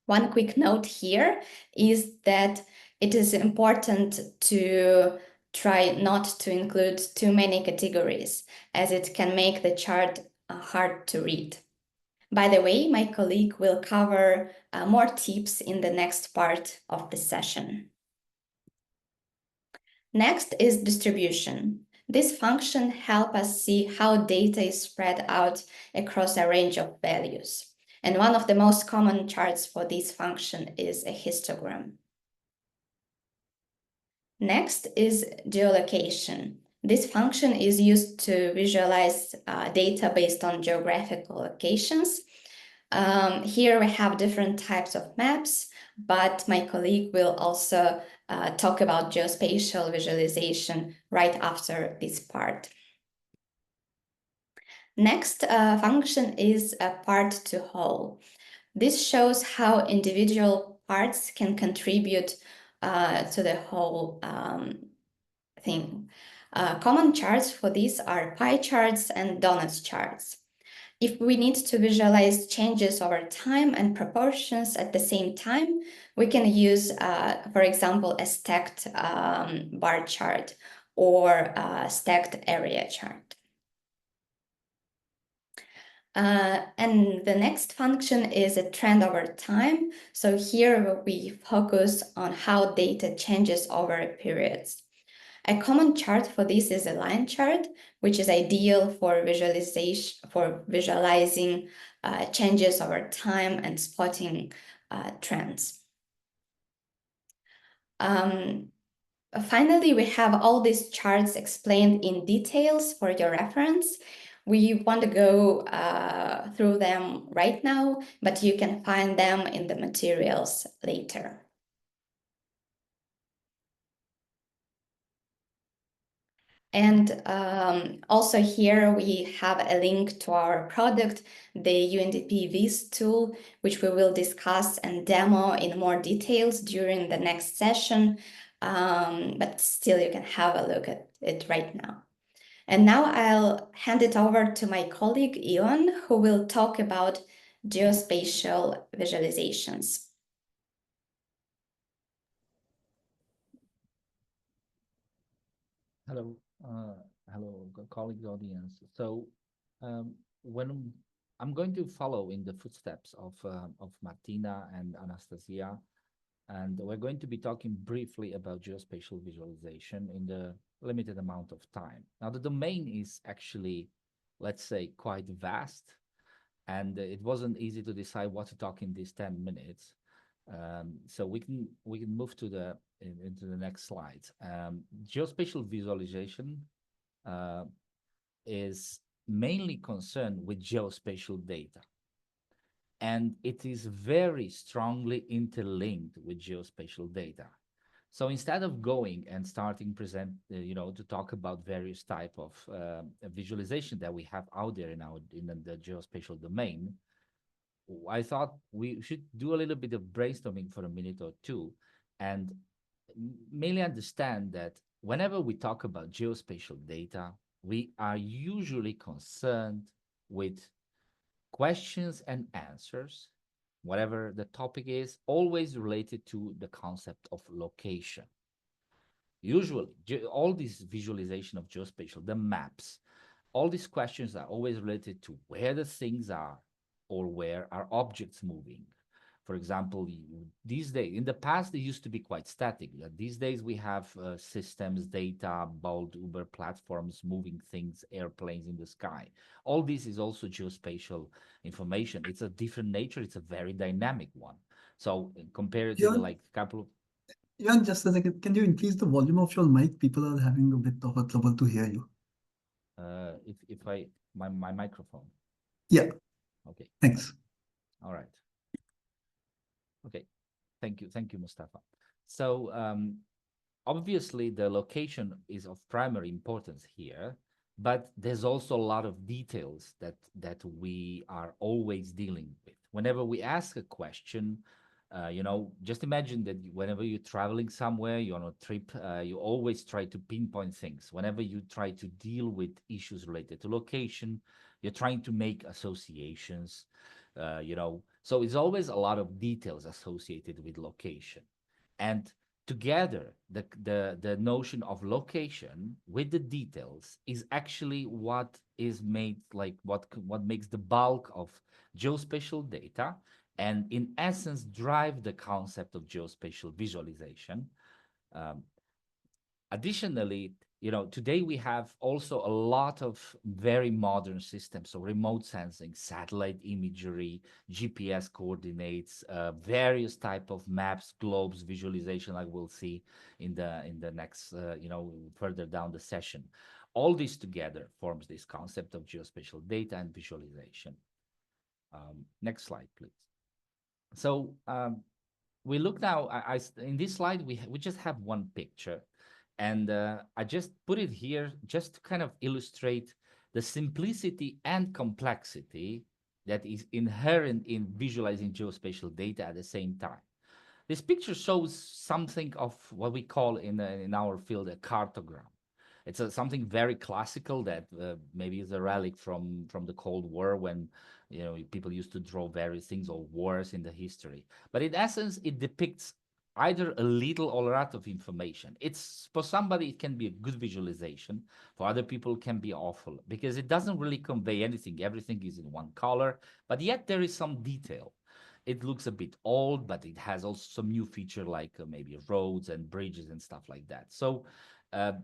One quick note here is that it is important to try not to include too many categories, as it can make the chart hard to read. By the way, my colleague will cover more tips in the next part of the session. Next is distribution. This function helps us see how data is spread out across a range of values. And one of the most common charts for this function is a histogram. Next is geolocation. This function is used to visualize data based on geographical locations. Here we have different types of maps, but my colleague will also talk about geospatial visualization right after this part. Next function is a part to whole. This shows how individual parts can contribute to the whole thing. Common charts for these are pie charts and donut charts. If we need to visualize changes over time and proportions at the same time, we can use, for example, a stacked bar chart or a stacked area chart. And the next function is a trend over time. So here we focus on how data changes over periods. A common chart for this is a line chart, which is ideal for visualizing changes over time and spotting trends. Finally, we have all these charts explained in details for your reference. We want to go through them right now, but you can find them in the materials later. And also here we have a link to our product, the UNDP Viz tool, which we will discuss and demo in more details during the next session. But still you can have a look at it right now. And now I'll hand it over to my colleague, Ion, who will talk about geospatial visualizations. Hello, colleagues, audience. So when I'm going to follow in the footsteps of Martina and Anastasia, and we're going to be talking briefly about geospatial visualization in the limited amount of time. Now, the domain is actually, let's say, quite vast, and it wasn't easy to decide what to talk in these 10 minutes. So we can move to into the next slide. Geospatial visualization is mainly concerned with geospatial data, and it is very strongly interlinked with geospatial data. So instead of going and starting to talk about various type of visualization that we have out there in the geospatial domain, I thought we should do a little bit of brainstorming for a minute or two, and mainly understand that whenever we talk about geospatial data, we are usually concerned with questions and answers, whatever the topic is, always related to the concept of location. Usually, all this visualization of geospatial, the maps, all these questions are always related to where the things are or where are objects moving. For example, these days, in the past, they used to be quite static. These days, we have systems, data, Bolt, Uber platforms, moving things, airplanes in the sky. All this is also geospatial information. It's a different nature. It's a very dynamic one. So compared to the like couple of Jan, just a second. Can you increase the volume of your mic? People are having a bit of a trouble to hear you. if I my microphone. Yeah, Okay. thanks. All right. Okay. Thank you, Mustafa. So obviously the location is of primary importance here, but there's also a lot of details that we are always dealing with. Whenever we ask a question, just imagine that whenever you're traveling somewhere, you're on a trip, you always try to pinpoint things. Whenever you try to deal with issues related to location, you're trying to make associations, so it's always a lot of details associated with location. And together, the notion of location with the details is actually what is made like what makes the bulk of geospatial data, and in essence drive the concept of geospatial visualization. Additionally, today we have also a lot of very modern systems, so remote sensing, satellite imagery, GPS coordinates, various type of maps, globes, visualization, like we'll see in the next, further down the session. All this together forms this concept of geospatial data and visualization. Next slide, please. So we look now. In this slide we just have one picture. And I just put it here just to kind of illustrate the simplicity and complexity that is inherent in visualizing geospatial data at the same time. This picture shows something of what we call in our field a cartogram. It's something very classical that maybe is a relic from the Cold War, when people used to draw various things or wars in the history. But in essence, it depicts either a little or a lot of information. It's for somebody it can be a good visualization, for other people it can be awful, because it doesn't really convey anything. Everything is in one color, but yet there is some detail. It looks a bit old, but it has also some new feature like maybe roads and bridges and stuff like that. So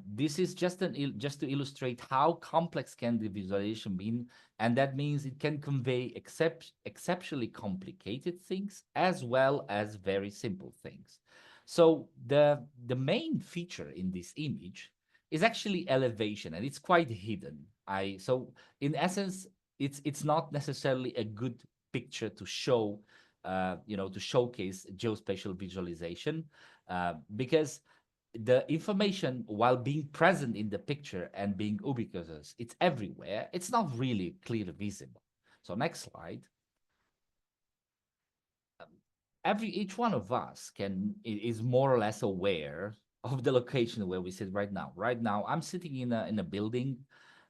this is just to illustrate how complex can the visualization be, and that means it can convey exceptionally complicated things as well as very simple things. So the main feature in this image is actually elevation, and it's quite hidden. So in essence, it's not necessarily a good picture to show, to showcase geospatial visualization, because the information, while being present in the picture and being ubiquitous, it's everywhere. It's not really clearly visible. So next slide. Each one of us is more or less aware of the location where we sit right now. Right now, I'm sitting in a building,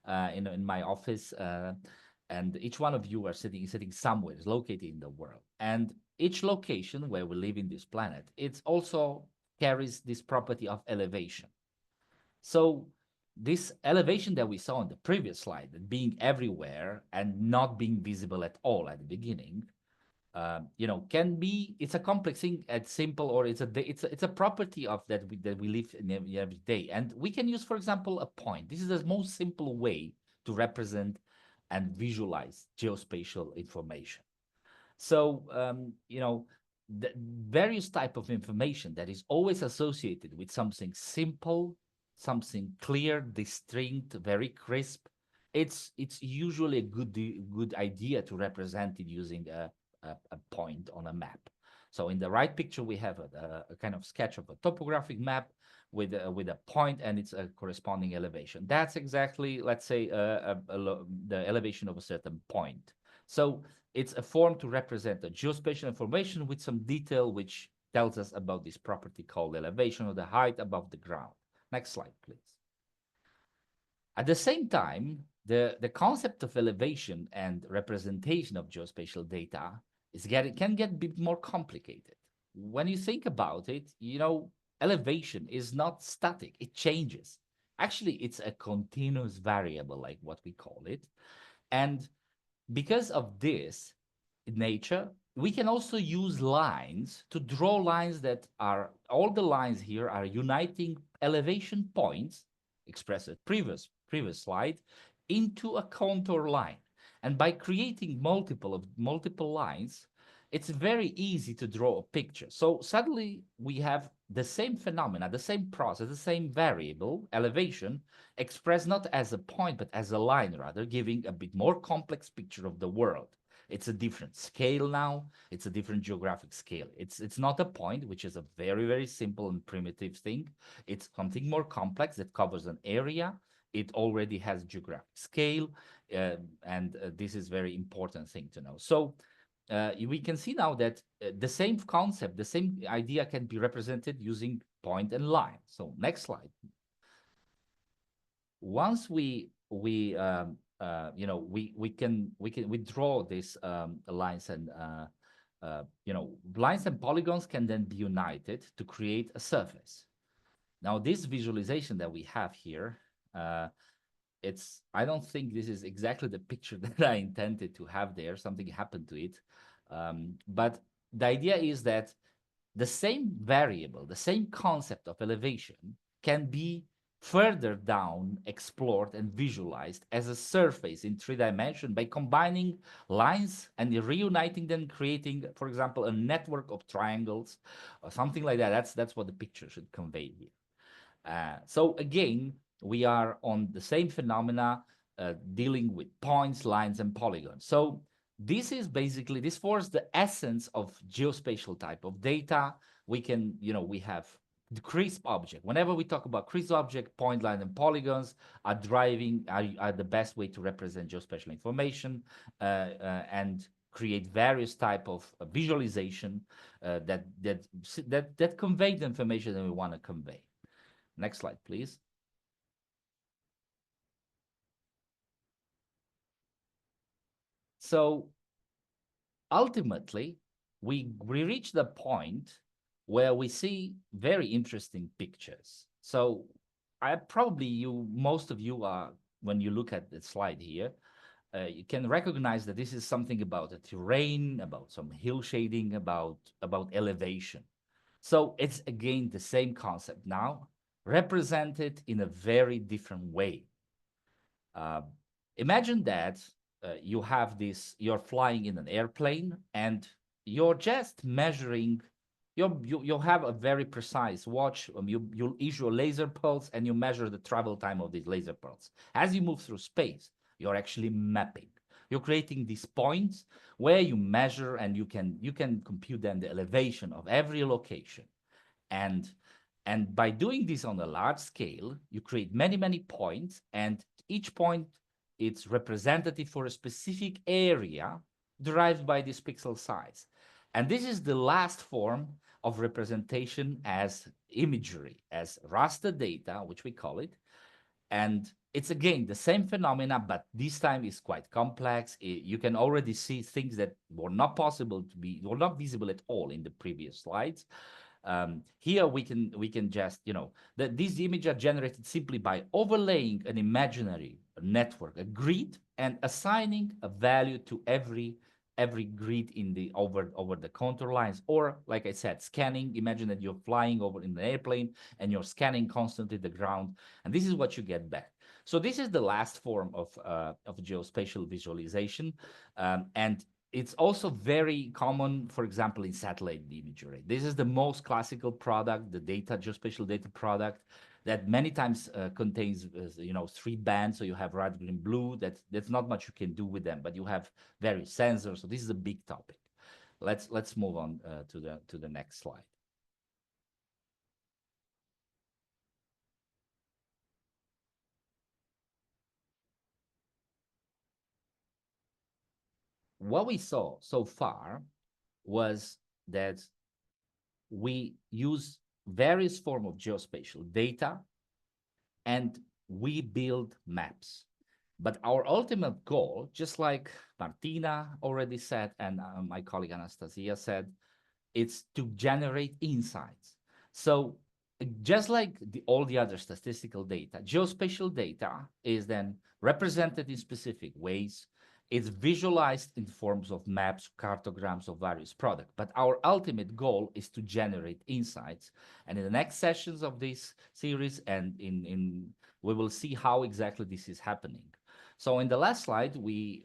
in my office, and each one of you are sitting somewhere, is located in the world. And each location where we live in this planet, it's also carries this property of elevation. So this elevation that we saw on the previous slide, being everywhere and not being visible at all at the beginning, can be, it's a complex thing at simple, or it's a property of that we live in every day. And we can use, for example, a point. This is the most simple way to represent and visualize geospatial information. So, the various type of information that is always associated with something simple, something clear, distinct, very crisp. It's usually a good idea to represent it using a point on a map. So in the right picture, we have a kind of sketch of a topographic map with a point and its a corresponding elevation. That's exactly, let's say, the elevation of a certain point. So it's a form to represent the geospatial information with some detail which tells us about this property called elevation, or the height above the ground. Next slide, please. At the same time, the concept of elevation and representation of geospatial data can get a bit more complicated. When you think about it, elevation is not static, it changes. Actually, it's a continuous variable, like what we call it. And because of this nature, we can also use lines to draw lines that are, all the lines here are uniting elevation points expressed at previous slide into a contour line. And by creating multiple lines, it's very easy to draw a picture. So suddenly we have the same phenomena, the same process, the same variable, elevation, expressed not as a point, but as a line rather, giving a bit more complex picture of the world. It's a different scale now. It's a different geographic scale. It's not a point, which is a very, very simple and primitive thing. It's something more complex that covers an area. It already has geographic scale, and this is very important thing to know. So we can see now that the same concept, the same idea can be represented using point and line. So next slide. Once we draw these lines, and lines and polygons can then be united to create a surface. Now this visualization that we have here, I don't think this is exactly the picture that I intended to have there. Something happened to it. But the idea is that the same variable, the same concept of elevation can be further down explored and visualized as a surface in 3 dimensions by combining lines and reuniting them, creating, for example, a network of triangles or something like that. That's what the picture should convey here. So again, we are on the same phenomena, dealing with points, lines, and polygons. So this is basically, this forms the essence of geospatial type of data. We can, we have the crisp object. Whenever we talk about crisp object, point, line, and polygons are the best way to represent geospatial information, and create various type of visualization that convey the information that we want to convey. Next slide, please. So ultimately, we reach the point where we see very interesting pictures. So most of you are, when you look at the slide here, you can recognize that this is something about a terrain, about some hill shading, about elevation. So it's again the same concept now, represented in a very different way. Imagine that you're flying in an airplane and you're just measuring, you have a very precise watch. You issue a laser pulse and you measure the travel time of this laser pulse. As you move through space, you're actually mapping. You're creating these points where you measure, and you can compute then the elevation of every location. And by doing this on a large scale, you create many, many points, and each point, it's representative for a specific area derived by this pixel size. And this is the last form of representation as imagery, as raster data, which we call it. And it's again the same phenomena, but this time is quite complex. You can already see things that were not possible were not visible at all in the previous slides. Here we can just, that these images are generated simply by overlaying an imaginary network, a grid, and assigning a value to every grid in the over the contour lines, or like I said, scanning. Imagine that you're flying over in an airplane and you're scanning constantly the ground, and this is what you get back. So this is the last form of geospatial visualization, and it's also very common, for example, in satellite imagery. This is the most classical product, the geospatial data product, that many times contains, 3 bands. So you have red, green, blue. That's not much you can do with them, but you have various sensors. So this is a big topic. Let's move on to the next slide. What we saw so far was that we use various forms of geospatial data and we build maps. But our ultimate goal, just like Martina already said, and my colleague Anastasia said, it's to generate insights. So just like all the other statistical data, geospatial data is then represented in specific ways. It's visualized in forms of maps, cartograms of various products. But our ultimate goal is to generate insights. And in the next sessions of this series, and we will see how exactly this is happening. So in the last slide, we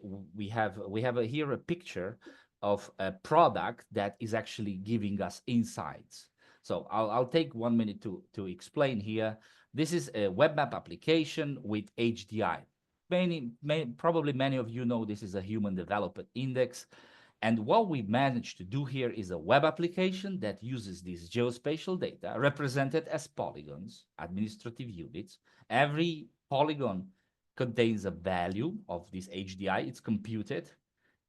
have here a picture of a product that is actually giving us insights. So I'll take 1 minute to explain here. This is a web map application with HDI. Probably many of you know this is a human developed index. And what we managed to do here is a web application that uses this geospatial data represented as polygons, administrative units. Every polygon contains a value of this HDI. It's computed.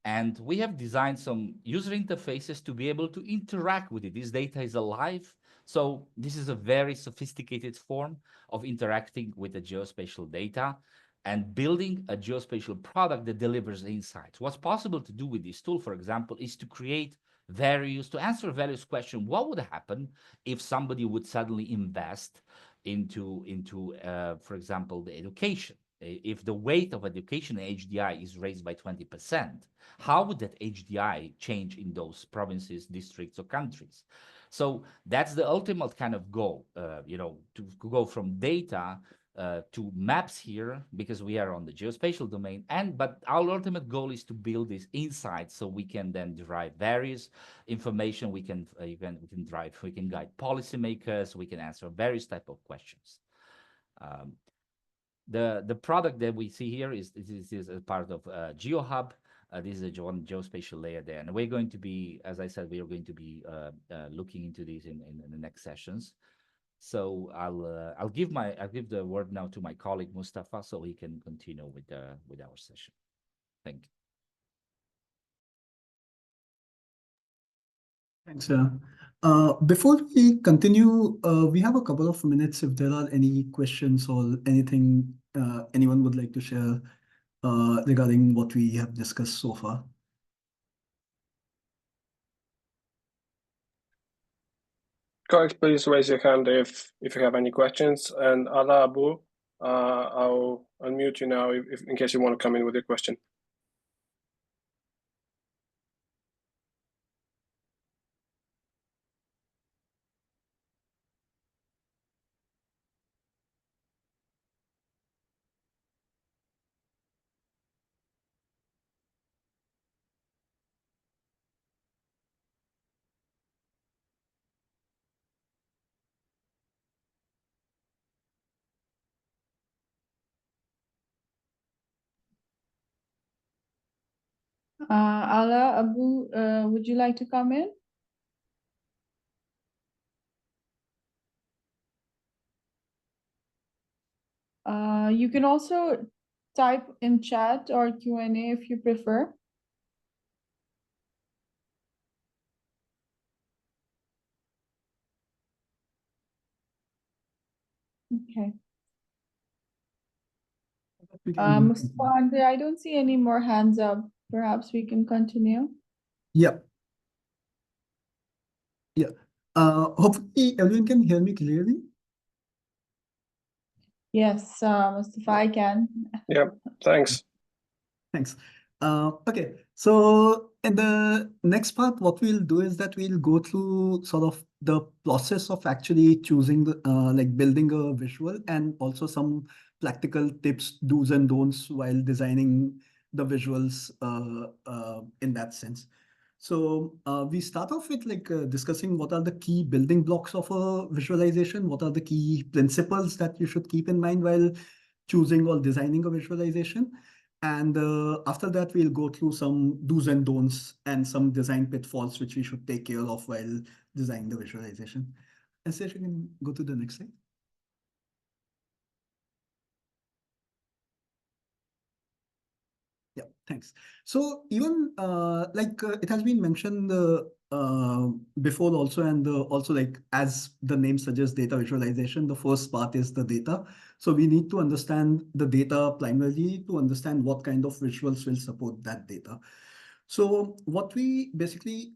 And we have designed some user interfaces to be able to interact with it. This data is alive. So this is a very sophisticated form of interacting with the geospatial data and building a geospatial product that delivers insights. What's possible to do with this tool, for example, is to answer various questions. What would happen if somebody would suddenly invest into for example, the education? If the weight of education in HDI is raised by 20%, how would that HDI change in those provinces, districts, or countries? So that's the ultimate kind of goal, to go from data to maps here, because we are on the geospatial domain. But our ultimate goal is to build these insights so we can then derive various information. We can guide policymakers. We can answer various type of questions. The product that we see here is a part of GeoHub. This is one geospatial layer there, and we're going to be, as I said, we are going to be looking into these in the next sessions. So I'll give the word now to my colleague Mustafa, so he can continue with our session. Thank you. Thanks, before we continue, we have a couple of minutes if there are any questions or anything anyone would like to share regarding what we have discussed so far. Colleagues, please raise your hand if you have any questions. And Ala Abu, I'll unmute you now if in case you want to come in with your question. Ala, Abu, would you like to come in? You can also type in chat or Q&A if you prefer. Okay. Mustafa, I don't see any more hands up. Perhaps we can continue. Yeah. Hopefully everyone can hear me clearly. Yes, Mustafa, I can. Yeah, thanks. Thanks. Okay, so in the next part, what we'll do is that we'll go through sort of the process of actually choosing the like building a visual, and also some practical tips, do's and don'ts while designing the visuals in that sense. So we start off with like discussing what are the key building blocks of a visualization, what are the key principles that you should keep in mind while choosing or designing a visualization. And after that, we'll go through some do's and don'ts and some design pitfalls which we should take care of while designing the visualization. And so you can go to the next slide. Yeah, thanks. So even it has been mentioned before also, and also like as the name suggests, data visualization, the first part is the data. So we need to understand the data primarily to understand what kind of visuals will support that data. So what we basically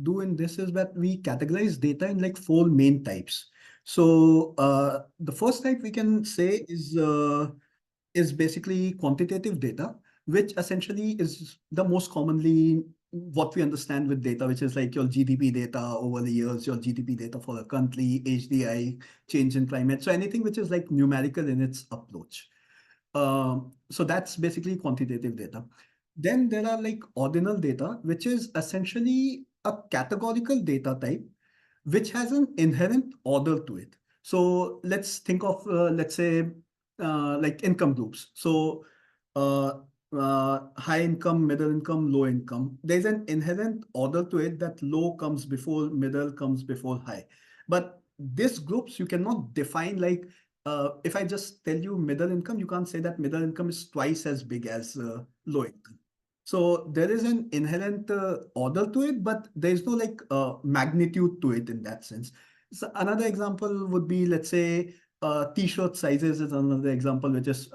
do in this is that we categorize data in like 4 main types. So the first type we can say is basically quantitative data, which essentially is the most commonly what we understand with data, which is like your GDP data over the years, your GDP data for a country, HDI, change in climate. So anything which is like numerical in its approach. So that's basically quantitative data. Then there are like ordinal data, which is essentially a categorical data type, which has an inherent order to it. So let's think of, let's say, like income groups. So uh, high income, middle income, low income. There's an inherent order to it that low comes before middle, comes before high. But these groups you cannot define like if I just tell you middle income, you can't say that middle income is twice as big as low income. So there is an inherent order to it, but there is no like magnitude to it in that sense. So another example would be, let's say, t-shirt sizes is another example which is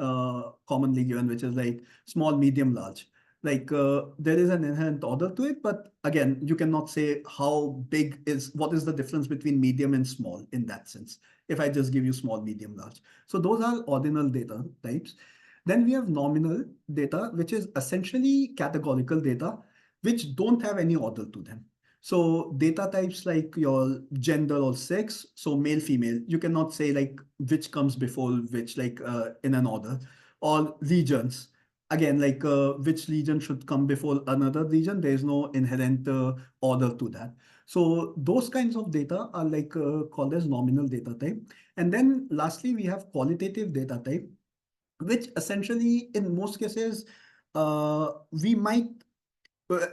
commonly given, which is like small, medium, large. Like there is an inherent order to it, but again, you cannot say what is the difference between medium and small in that sense. If I just give you small, medium, large. So those are ordinal data types. Then we have nominal data, which is essentially categorical data, which don't have any order to them. So data types like your gender or sex, so male, female, you cannot say like which comes before which, like in an order, or regions. Again, like which region should come before another region, there is no inherent order to that. So those kinds of data are like called as nominal data type. And then lastly, we have qualitative data type, which essentially in most cases we might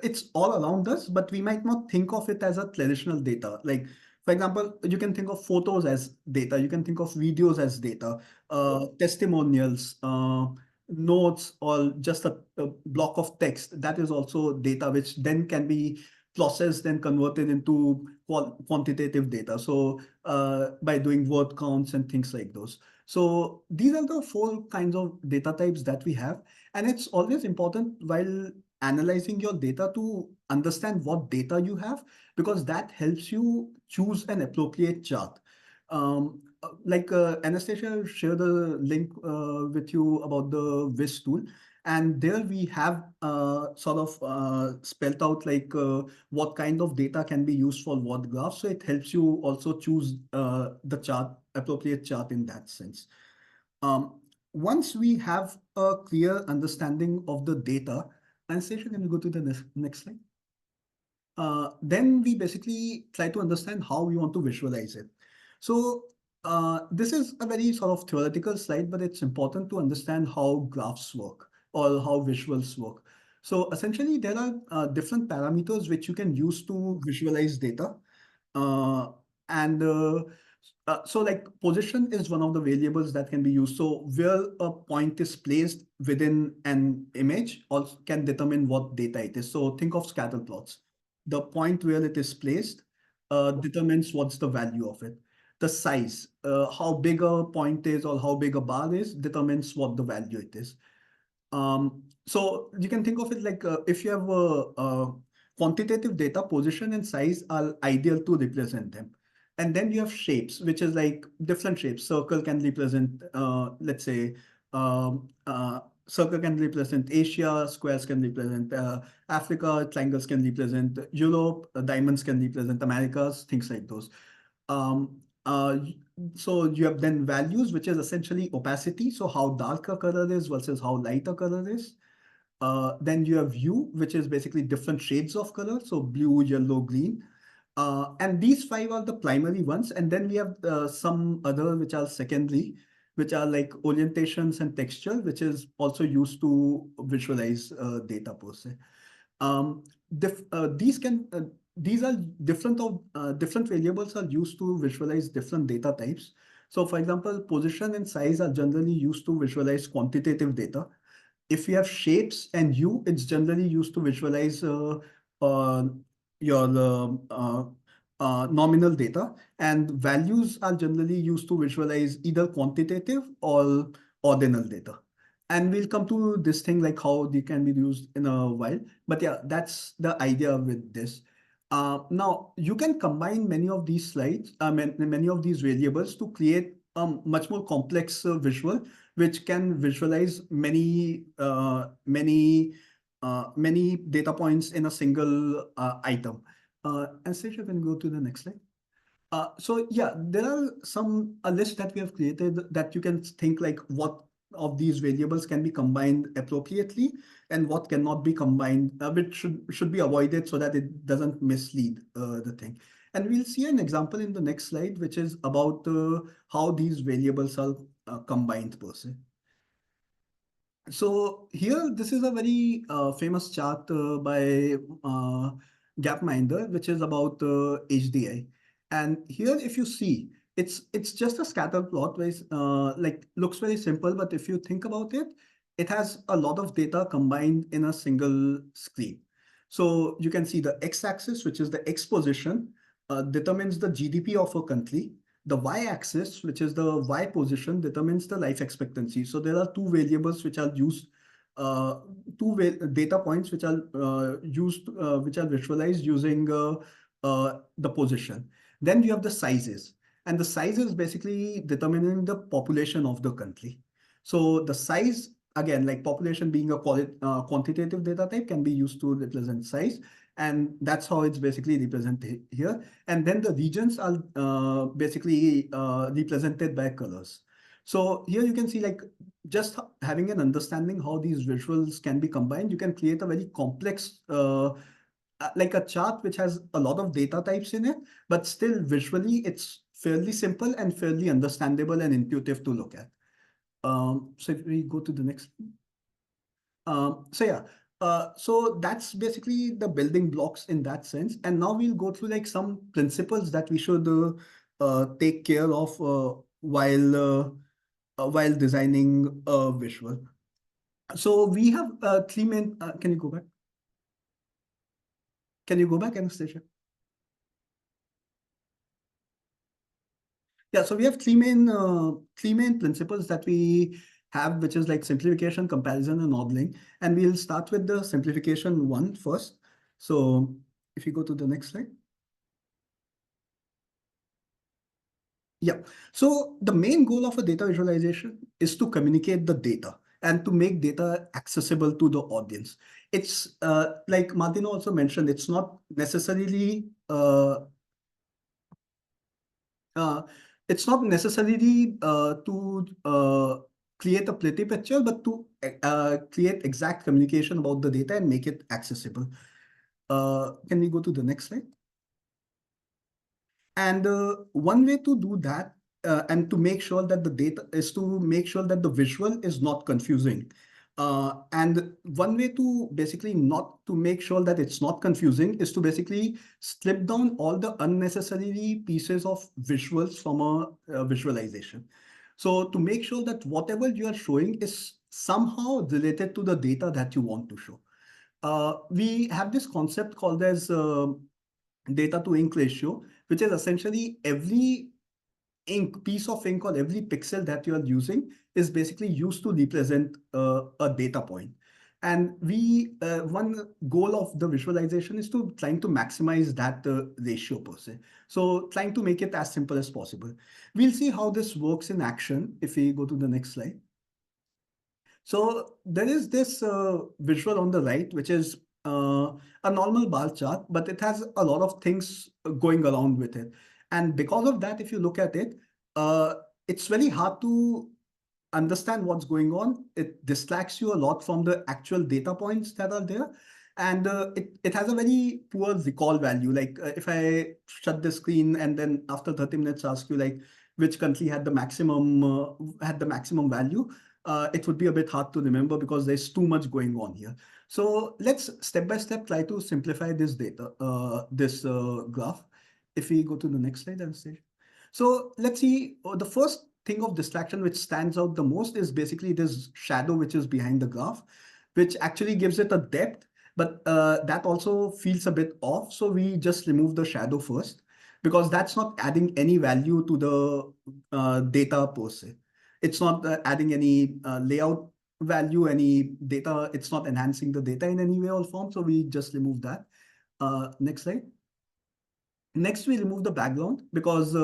it's all around us, but we might not think of it as a traditional data. Like, for example, you can think of photos as data, you can think of videos as data, testimonials, notes, or just a block of text. That is also data, which then can be processed and converted into quantitative data. So by doing word counts and things like those. So these are the 4 kinds of data types that we have. And it's always important while analyzing your data to understand what data you have, because that helps you choose an appropriate chart. Anastasia shared a link with you about the WIS tool. And there we have sort of spelled out like what kind of data can be used for what graph. So it helps you also choose the appropriate chart in that sense. Once we have a clear understanding of the data, Anastasia, can you go to the next slide? Then we basically try to understand how we want to visualize it. So this is a very sort of theoretical slide, but it's important to understand how graphs work or how visuals work. So essentially, there are different parameters which you can use to visualize data. Uh, and so like position is one of the variables that can be used. So where a point is placed within an image also can determine what data it is. So think of scatter plots. The point where it is placed determines what's the value of it. The size, how big a point is or how big a bar is, determines what the value it is. So you can think of it like if you have quantitative data, position and size are ideal to represent them. And then you have shapes, which is like different shapes. Circle can represent, let's say, circle can represent Asia, squares can represent Africa, triangles can represent Europe, diamonds can represent Americas, things like those. Um, uh, so you have then values, which is essentially opacity. So how dark a color is versus how light a color is. Then you have hue, which is basically different shades of color. So blue, yellow, green. And these 5 are the primary ones. And then we have some other which are secondary, which are like orientations and texture, which is also used to visualize data per se. These are different variables are used to visualize different data types. So for example, position and size are generally used to visualize quantitative data. If you have shapes and hue, it's generally used to visualize your nominal data, and values are generally used to visualize either quantitative or ordinal data. And we'll come to this thing like how they can be used in a while. But yeah, that's the idea with this. Now, you can combine many of these slides, many of these variables to create a much more complex visual, which can visualize many data points in a single item. And Sej, you can go to the next slide. So yeah, there are a list that we have created that you can think like what of these variables can be combined appropriately and what cannot be combined, which should be avoided so that it doesn't mislead the thing. And we'll see an example in the next slide, which is about how these variables are combined per se. So here, this is a very famous chart by Gapminder, which is about HDI. And here, if you see, it's just a scatter plot, which like looks very simple, but if you think about it, it has a lot of data combined in a single screen. So you can see the x-axis, which is the X position, determines the GDP of a country. The y-axis, which is the y position, determines the life expectancy. So there are two variables which are used, data points which are which are visualized using the position. Then you have the sizes, and the size is basically determining the population of the country. So the size, again, like population being a quantitative data type, can be used to represent size. And that's how it's basically represented here. And then the regions are basically represented by colors. So here you can see like just having an understanding how these visuals can be combined, you can create a very complex, like a chart which has a lot of data types in it, but still visually it's fairly simple and fairly understandable and intuitive to look at. So if we go to the next. So yeah. So that's basically the building blocks in that sense. And now we'll go through like some principles that we should take care of while designing a visual. So we have 3 main. Can you go back? Can you go back, Anastasia? Yeah. So we have 3 main principles that we have, which is like simplification, comparison, and modeling. And we'll start with the simplification one first. So if you go to the next slide. Yeah. So the main goal of a data visualization is to communicate the data and to make data accessible to the audience. It's like Martino also mentioned, it's not necessarily to create a pretty picture, but to create exact communication about the data and make it accessible. Can we go to the next slide? And one way to do that and to make sure that the data is to make sure that the visual is not confusing. And one way to basically not to make sure that it's not confusing is to basically strip down all the unnecessary pieces of visuals from a visualization. So to make sure that whatever you are showing is somehow related to the data that you want to show. We have this concept called as data to ink ratio, which is essentially every piece of ink or every pixel that you are using is basically used to represent a data point. And one goal of the visualization is to trying to maximize that ratio per se. So trying to make it as simple as possible. We'll see how this works in action if we go to the next slide. So there is this visual on the right, which is a normal bar chart, but it has a lot of things going around with it. And because of that, if you look at it, it's very hard to understand what's going on. It distracts you a lot from the actual data points that are there. And it has a very poor recall value. Like if I shut the screen and then after 30 minutes ask you like which country had the maximum value, it would be a bit hard to remember because there's too much going on here. So let's step by step try to simplify this data, this graph. If we go to the next slide, Anastasia. So let's see, the first thing of distraction which stands out the most is basically this shadow which is behind the graph, which actually gives it a depth, but that also feels a bit off. So we just remove the shadow first because that's not adding any value to the data per se. It's not adding any layout value, any data. It's not enhancing the data in any way or form. So we just remove that. Next slide. Next, we remove the background because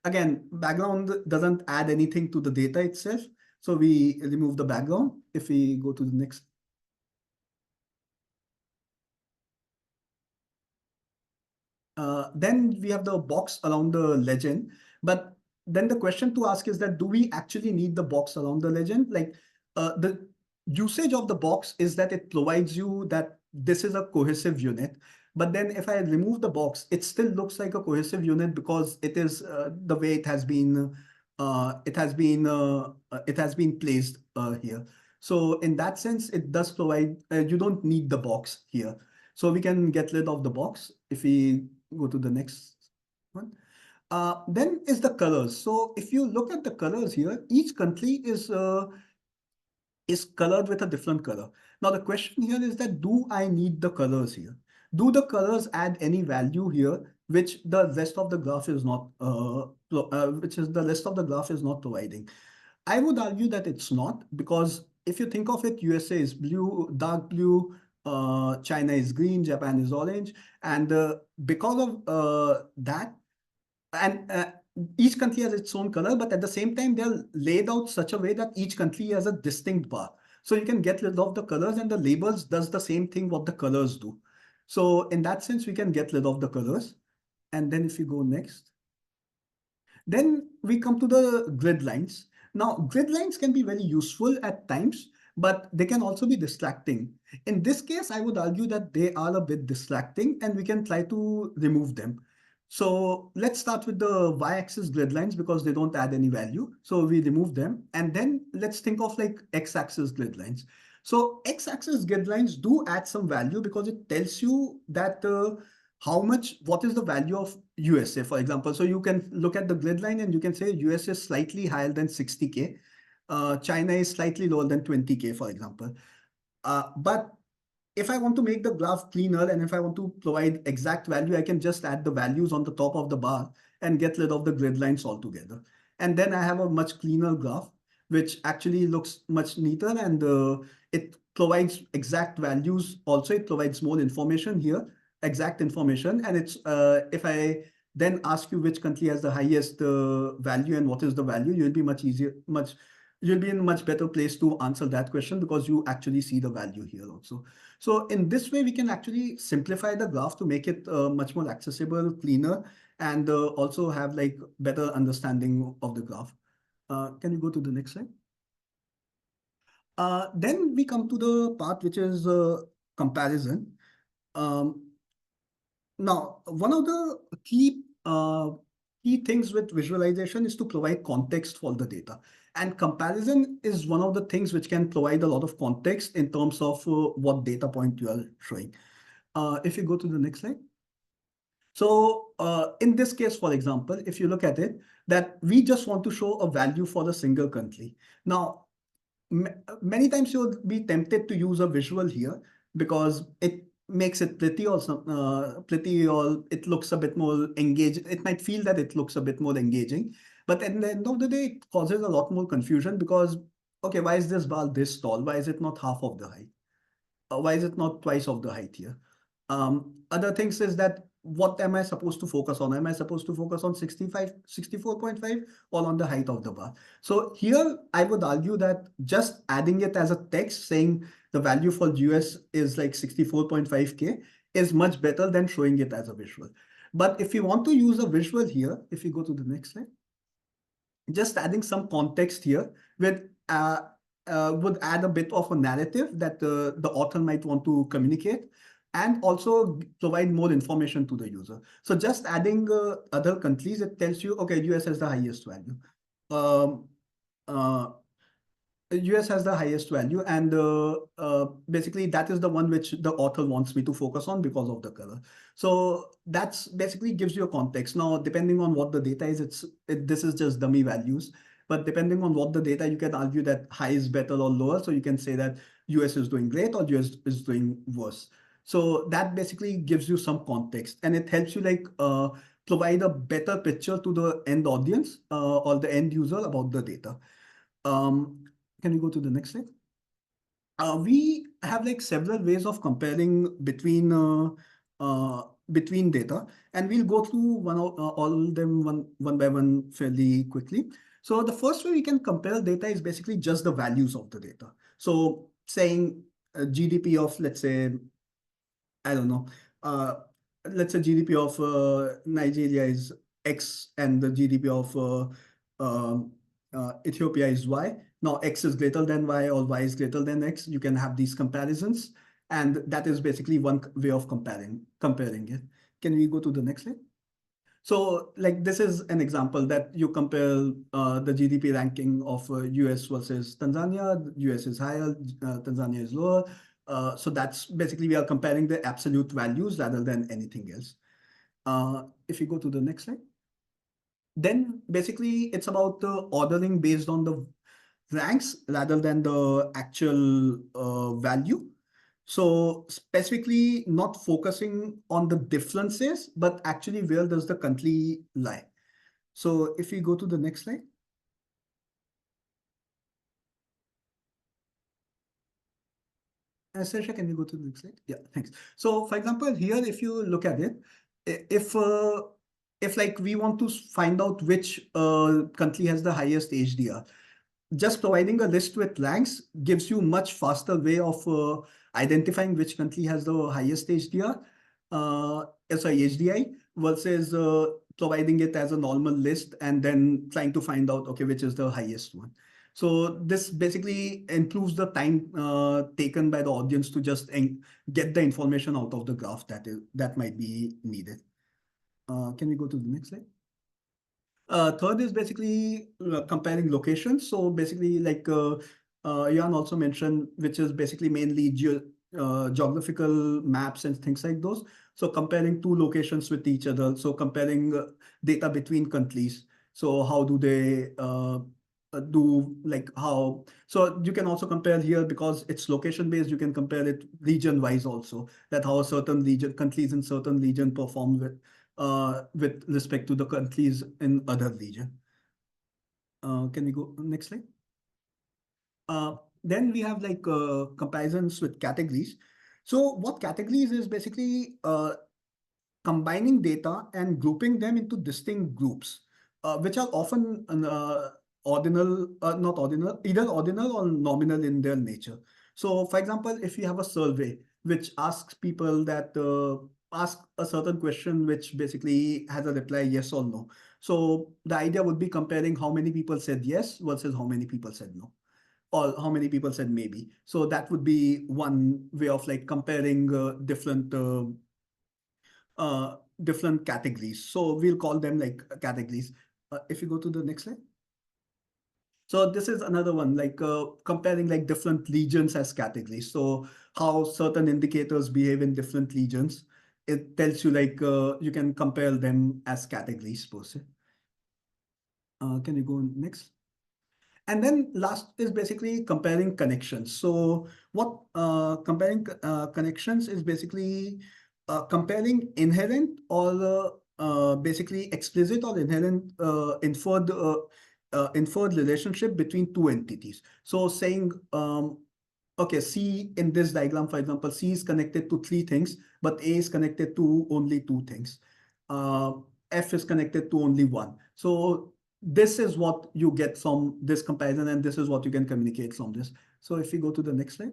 again, background doesn't add anything to the data itself. So we remove the background. If we go to the next. Then we have the box around the legend. But then the question to ask is that, do we actually need the box around the legend? Like the usage of the box is that it provides you that this is a cohesive unit. But then if I remove the box, it still looks like a cohesive unit because it is the way it has been placed here. So in that sense, it does provide, you don't need the box here. So we can get rid of the box if we go to the next one. Then is the colors. So if you look at the colors here, each country is colored with a different color. Now the question here is that, do I need the colors here? Do the colors add any value here, which the rest of the graph is not, providing? I would argue that it's not, because if you think of it, USA is blue, dark blue, China is green, Japan is orange, and because of that, and each country has its own color, but at the same time, they're laid out such a way that each country has a distinct bar. So you can get rid of the colors, and the labels does the same thing what the colors do. So in that sense, we can get rid of the colors. And then if you go next, then we come to the grid lines. Now, grid lines can be very useful at times, but they can also be distracting. In this case, I would argue that they are a bit distracting and we can try to remove them. So let's start with the y-axis grid lines because they don't add any value. So we remove them. And then let's think of like x-axis grid lines. So x-axis grid lines do add some value because it tells you that what is the value of USA, for example. So you can look at the grid line and you can say US is slightly higher than 60K. China is slightly lower than 20K, for example. But if I want to make the graph cleaner and if I want to provide exact value, I can just add the values on the top of the bar and get rid of the grid lines altogether. And then I have a much cleaner graph, which actually looks much neater, and it provides exact values. Also, it provides more information here, exact information. And it's if I then ask you which country has the highest value and what is the value, you'll be you'll be in a much better place to answer that question because you actually see the value here also. So in this way, we can actually simplify the graph to make it much more accessible, cleaner, and also have like better understanding of the graph. Can you go to the next slide? Then we come to the part which is comparison. Now, one of the key things with visualization is to provide context for the data. And comparison is one of the things which can provide a lot of context in terms of what data point you are showing. If you go to the next slide. So in this case, for example, if you look at it, that we just want to show a value for a single country. Now, many times you'll be tempted to use a visual here because it makes it pretty or it looks a bit more engaging. It might feel that it looks a bit more engaging, but at the end of the day, it causes a lot more confusion because, okay, why is this bar this tall? Why is it not half of the height? why is it not twice of the height here? Other things is that what am I supposed to focus on? Am I supposed to focus on 64.5 or on the height of the bar? So here I would argue that just adding it as a text saying the value for US is like 64.5K is much better than showing it as a visual. But if you want to use a visual here, if you go to the next slide, just adding some context here with would add a bit of a narrative that the author might want to communicate, and also provide more information to the user. So just adding other countries, it tells you, okay, US has the highest value. US has the highest value, and basically that is the one which the author wants me to focus on because of the color. So that's basically gives you a context. Now, depending on what the data is, this is just dummy values. But depending on what the data, you can argue that high is better or lower. So you can say that US is doing great or US is doing worse. So that basically gives you some context, and it helps you like provide a better picture to the end audience or the end user about the data. Can you go to the next slide? We have like several ways of comparing between data, and we'll go through all of them one by one fairly quickly. So the first way we can compare data is basically just the values of the data. So saying GDP of, let's say, I don't know, let's say GDP of Nigeria is X and the GDP of Ethiopia is Y. Now X is greater than Y or Y is greater than X. You can have these comparisons, and that is basically one way of comparing it. Can we go to the next slide? So like this is an example that you compare the GDP ranking of US versus Tanzania. US is higher, Tanzania is lower. So that's basically we are comparing the absolute values rather than anything else. If you go to the next slide, then basically it's about the ordering based on the ranks rather than the actual value. So specifically not focusing on the differences, but actually where does the country lie? So if we go to the next slide. Sarsha, can you go to the next slide? Yeah, thanks. So for example, here, if you look at it, if like we want to find out which country has the highest HDR, just providing a list with ranks gives you much faster way of identifying which country has the highest HDR, HDI, versus providing it as a normal list and then trying to find out, okay, which is the highest one. So this basically improves the time taken by the audience to just get the information out of the graph that might be needed. Can we go to the next slide? Third is basically comparing locations. So basically, like Jan also mentioned, which is basically mainly geographical maps and things like those. So comparing two locations with each other. So comparing data between countries. So how do they do, like how? So you can also compare here because it's location based. You can compare it region wise also. That how a certain countries in certain region perform with respect to the countries in other region. Can we go next slide? Then we have like comparisons with categories. So what categories is basically combining data and grouping them into distinct groups, which are often ordinal, not ordinal, either ordinal or nominal in their nature. So for example, if you have a survey which asks people that ask a certain question which basically has a reply yes or no. So the idea would be comparing how many people said yes versus how many people said no, or how many people said maybe. So that would be one way of like comparing different categories. So we'll call them like categories. If you go to the next slide. So this is another one, like comparing like different regions as categories. So how certain indicators behave in different regions. It tells you like you can compare them as categories per se. Can you go next? And then last is basically comparing connections. So what comparing connections is basically comparing inherent or basically explicit or inherent inferred relationship between two entities. So saying okay, C in this diagram, for example, C is connected to 3 things, but A is connected to only 2 things. F is connected to only 1. So this is what you get from this comparison, and this is what you can communicate from this. So if we go to the next slide.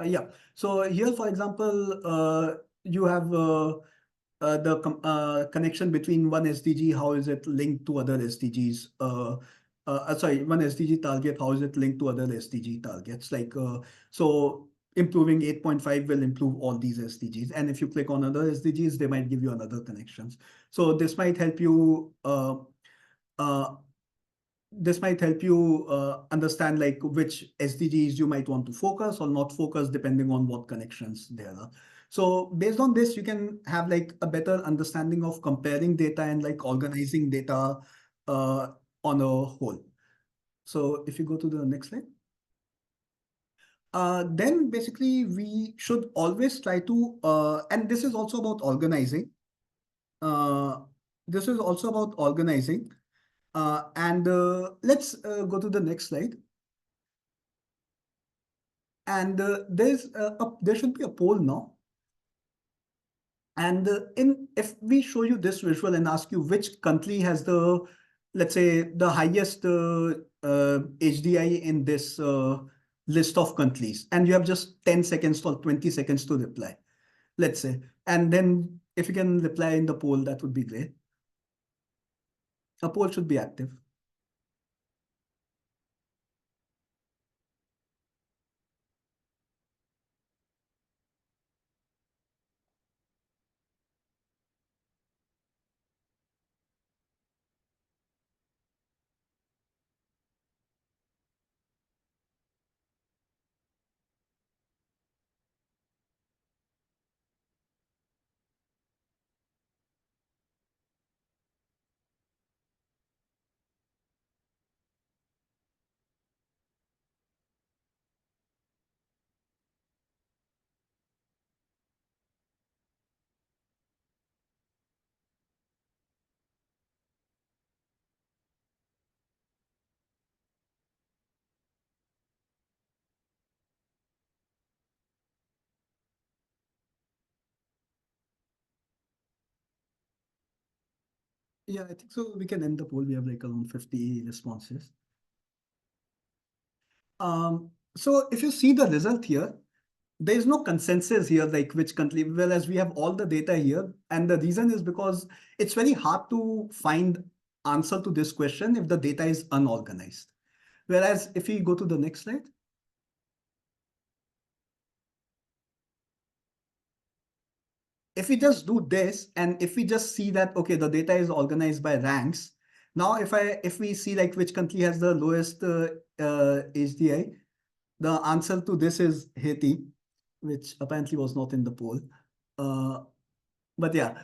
Yeah, so here, for example, you have the connection between one SDG, how is it linked to other SDGs? Sorry, one SDG target, how is it linked to other SDG targets? Like, so improving 8.5 will improve all these SDGs. And if you click on other SDGs, they might give you another connections. So this might help you understand like which SDGs you might want to focus or not focus depending on what connections there are. So based on this, you can have like a better understanding of comparing data and like organizing data on a whole. So if you go to the next slide. Then basically we should always try to, and this is also about organizing. This is also about organizing. Let's go to the next slide. And there should be a poll now. And if we show you this visual and ask you which country has the, let's say, the highest HDI in this list of countries, and you have just 10 seconds or 20 seconds to reply, let's say. And then if you can reply in the poll, that would be great. A poll should be active. Yeah, I think so. We can end the poll. We have like around 50 responses. So if you see the result here, there is no consensus here, like which country, whereas we have all the data here. And the reason is because it's very hard to find answer to this question if the data is unorganized. Whereas if we go to the next slide. If we just do this, and if we just see that, okay, the data is organized by ranks. Now, if we see like which country has the lowest HDI, the answer to this is Haiti, which apparently was not in the poll. But yeah,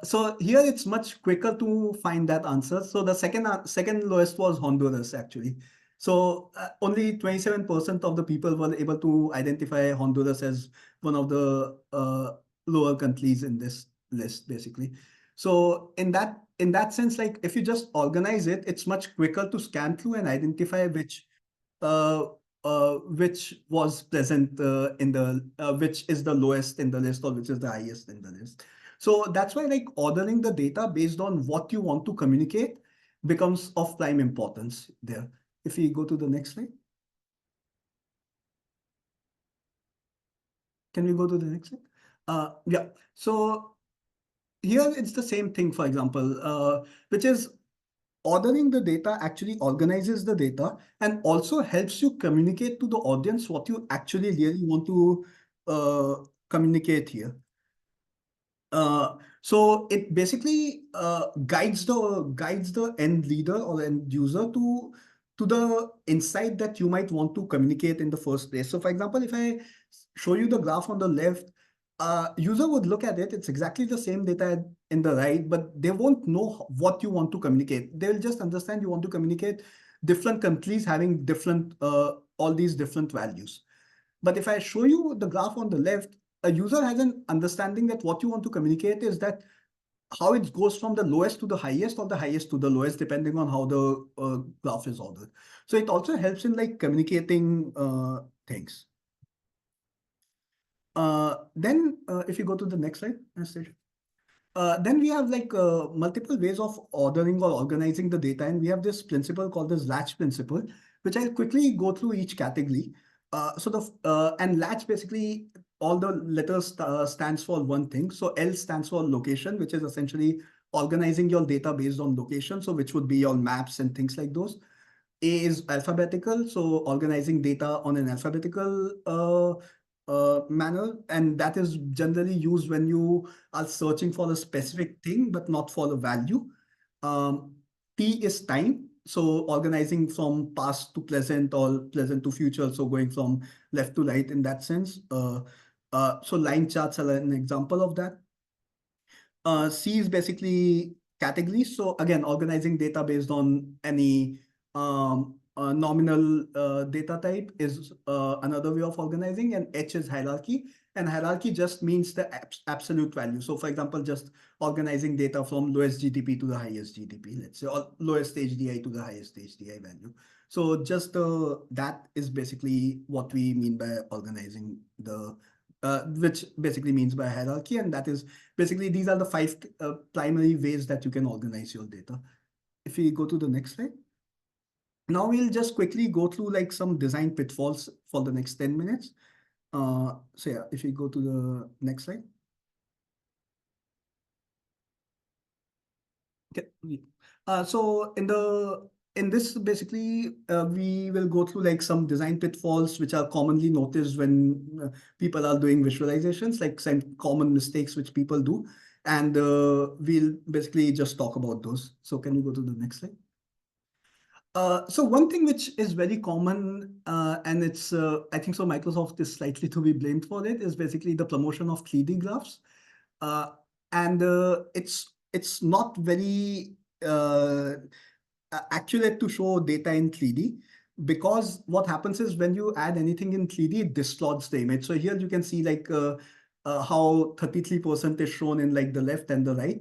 so here it's much quicker to find that answer. So the second lowest was Honduras actually. So only 27% of the people were able to identify Honduras as one of the lower countries in this list, basically. So in that sense, like if you just organize it, it's much quicker to scan through and identify which was present in the which is the lowest in the list or which is the highest in the list. So that's why like ordering the data based on what you want to communicate becomes of prime importance there. If we go to the next slide. Can we go to the next slide? Yeah, so here it's the same thing, for example, which is ordering the data actually organizes the data and also helps you communicate to the audience what you actually really want to communicate here. So it basically guides the end leader or end user to the insight that you might want to communicate in the first place. So for example, if I show you the graph on the left, user would look at it, it's exactly the same data in the right, but they won't know what you want to communicate. They'll just understand you want to communicate different countries having different, all these different values. But if I show you the graph on the left, a user has an understanding that what you want to communicate is that how it goes from the lowest to the highest or the highest to the lowest, depending on how the graph is ordered. So it also helps in like communicating things. Then if you go to the next slide, Anastasia. Then we have like multiple ways of ordering or organizing the data, and we have this principle called the latch principle, which I'll quickly go through each category. And latch, basically all the letters stands for one thing. So L stands for location, which is essentially organizing your data based on location, so which would be your maps and things like those. A is alphabetical, so organizing data on an alphabetical manner, and that is generally used when you are searching for a specific thing but not for a value. T is time, so organizing from past to present or present to future, so going from left to right in that sense. So line charts are an example of that. C is basically categories. So again, organizing data based on any nominal data type is another way of organizing, and H is hierarchy. And hierarchy just means the absolute value. So for example, just organizing data from lowest GDP to the highest GDP, let's say, or lowest HDI to the highest HDI value. So just that is basically what we mean by organizing the which basically means by hierarchy, and that is basically these are the 5 primary ways that you can organize your data. If we go to the next slide. Now we'll just quickly go through like some design pitfalls for the next 10 minutes. So yeah, if we go to the next slide. Okay. So in this, basically, we will go through like some design pitfalls which are commonly noticed when people are doing visualizations, like some common mistakes which people do. And we'll basically just talk about those. So can you go to the next slide? So one thing which is very common, and it's, I think so Microsoft is slightly to be blamed for it, is basically the promotion of 3D graphs. And it's not very accurate to show data in 3D, because what happens is when you add anything in 3D, it distorts the image. So here you can see like how 33% is shown in like the left and the right.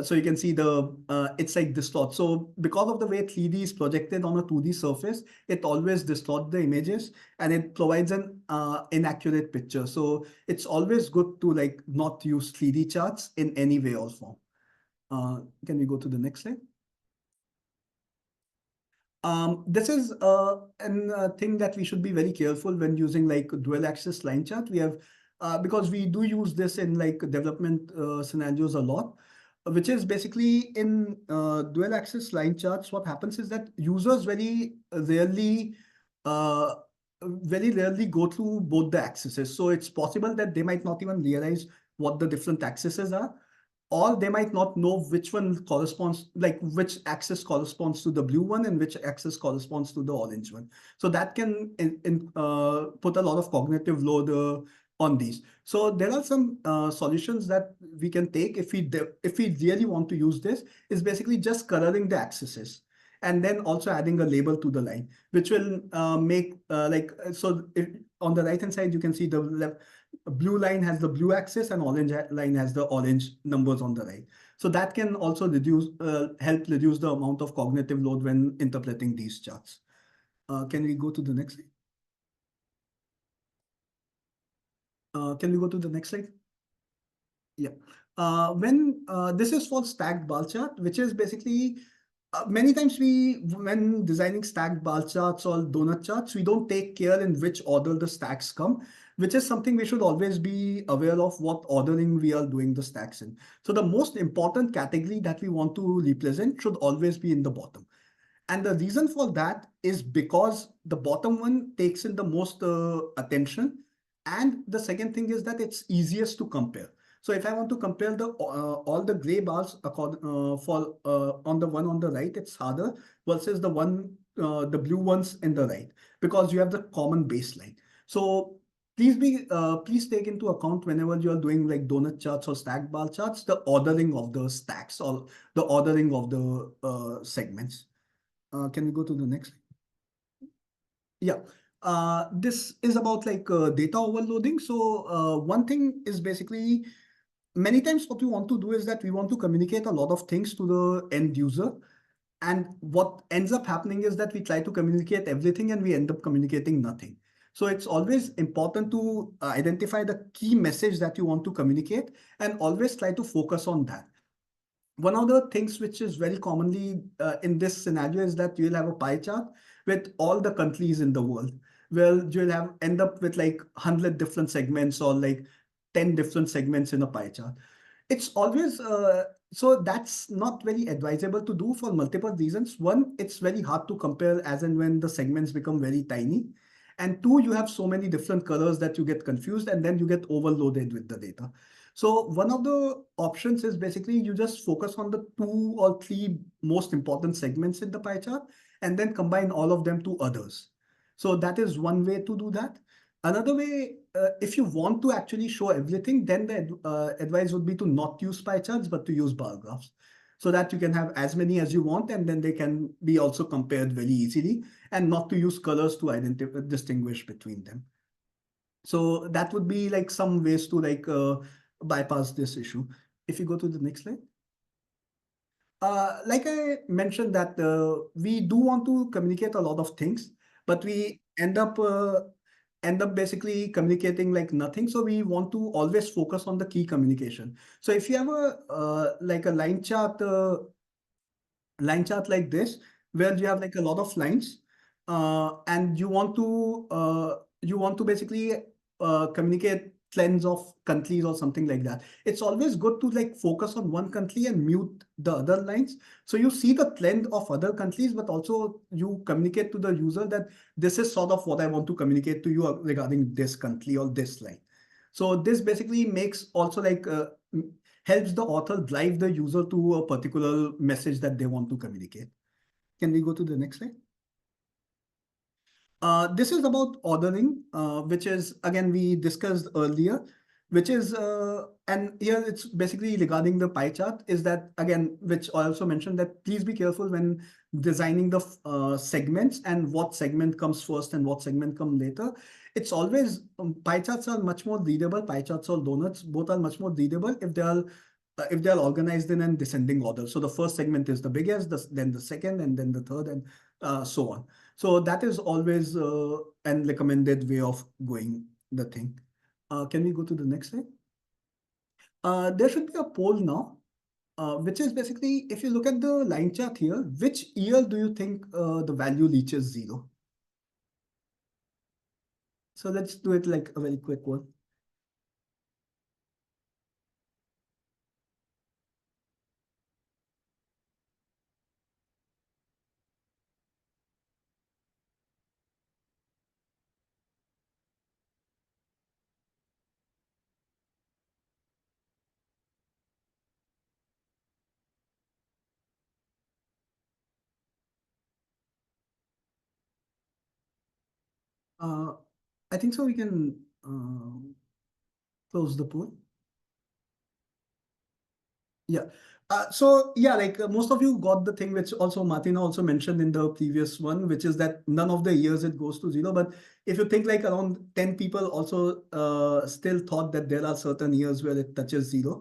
So you can see the it's like distort. So because of the way 3D is projected on a 2D surface, it always distorts the images and it provides an inaccurate picture. So it's always good to like not use 3D charts in any way or form. Can we go to the next slide? This is a thing that we should be very careful when using like dual axis line chart. We have because we do use this in like development scenarios a lot, which is basically in dual axis line charts. What happens is that users very rarely go through both the axes. So it's possible that they might not even realize what the different axes are, or they might not know which one corresponds, like which axis corresponds to the blue one and which axis corresponds to the orange one. So that can put a lot of cognitive load on these. So there are some solutions that we can take if we really want to use this, is basically just coloring the axes and then also adding a label to the line, which will make on the right hand side, you can see the blue line has the blue axis and orange line has the orange numbers on the right. So that can also help reduce the amount of cognitive load when interpreting these charts. Can we go to the next slide? Can we go to the next slide? Yeah. This is for stacked bar chart, which is basically many times when designing stacked bar charts or donut charts, we don't take care in which order the stacks come, which is something we should always be aware of, what ordering we are doing the stacks in. So the most important category that we want to represent should always be in the bottom. And the reason for that is because the bottom one takes in the most attention. And the second thing is that it's easiest to compare. So if I want to compare all the gray bars on the one on the right, it's harder versus the blue ones in the right, because you have the common baseline. So please take into account whenever you are doing like donut charts or stacked bar charts, the ordering of the stacks or the ordering of the segments. Can we go to the next? Yeah. This is about like data overloading. So one thing is basically many times what we want to do is that we want to communicate a lot of things to the end user. And what ends up happening is that we try to communicate everything and we end up communicating nothing. So it's always important to identify the key message that you want to communicate and always try to focus on that. One of the things which is very commonly in this scenario is that you'll have a pie chart with all the countries in the world. Well, you'll end up with like 100 different segments or like 10 different segments in a pie chart. It's always, so that's not very advisable to do for multiple reasons. One, it's very hard to compare as and when the segments become very tiny. And two, you have so many different colors that you get confused and then you get overloaded with the data. So one of the options is basically you just focus on the 2 or 3 most important segments in the pie chart and then combine all of them to others. So that is one way to do that. Another way, if you want to actually show everything, then the advice would be to not use pie charts, but to use bar graphs, so that you can have as many as you want, and then they can be also compared very easily, and not to use colors to distinguish between them. So that would be like some ways to like bypass this issue. If you go to the next slide. Like I mentioned that we do want to communicate a lot of things, but we end up basically communicating like nothing. So we want to always focus on the key communication. So if you have a like a line chart like this, where you have like a lot of lines, and you want to basically communicate trends of countries or something like that. It's always good to like focus on one country and mute the other lines. So you see the trend of other countries, but also you communicate to the user that this is sort of what I want to communicate to you regarding this country or this line. So this basically makes also like helps the author drive the user to a particular message that they want to communicate. Can we go to the next slide? This is about ordering, which is, again, we discussed earlier, which is, and here it's basically regarding the pie chart, is that, again, which I also mentioned, that please be careful when designing the segments and what segment comes first and what segment comes later. It's always, pie charts are much more readable, pie charts or donuts, both are much more readable if they are organized in a descending order. So the first segment is the biggest, then the second, and then the third, and so on. So that is always an recommended way of going the thing. Can we go to the next slide? There should be a poll now, which is basically, if you look at the line chart here, which year do you think the value reaches 0? So let's do it like a very quick one. I think so we can close the poll. Yeah. So yeah, like most of you got the thing which also Martina also mentioned in the previous one, which is that none of the years it goes to 0. But if you think like around 10 people also still thought that there are certain years where it touches 0.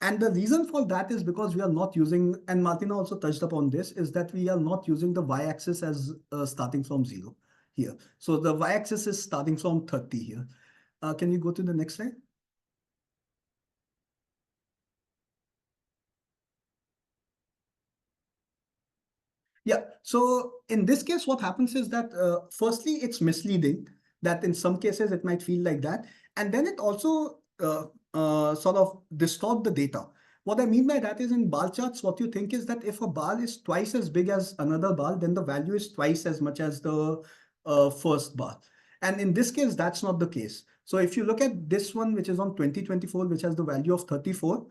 And the reason for that is because we are not using, and Martina also touched upon this, is that we are not using the y-axis as starting from 0 here. So the y-axis is starting from 30 here. Can you go to the next slide? Yeah, so in this case, what happens is that firstly, it's misleading, that in some cases it might feel like that. And then it also sort of distort the data. What I mean by that is, in bar charts, what you think is that if a bar is twice as big as another bar, then the value is twice as much as the first bar. And in this case, that's not the case. So if you look at this one, which is on 2024, which has the value of 34,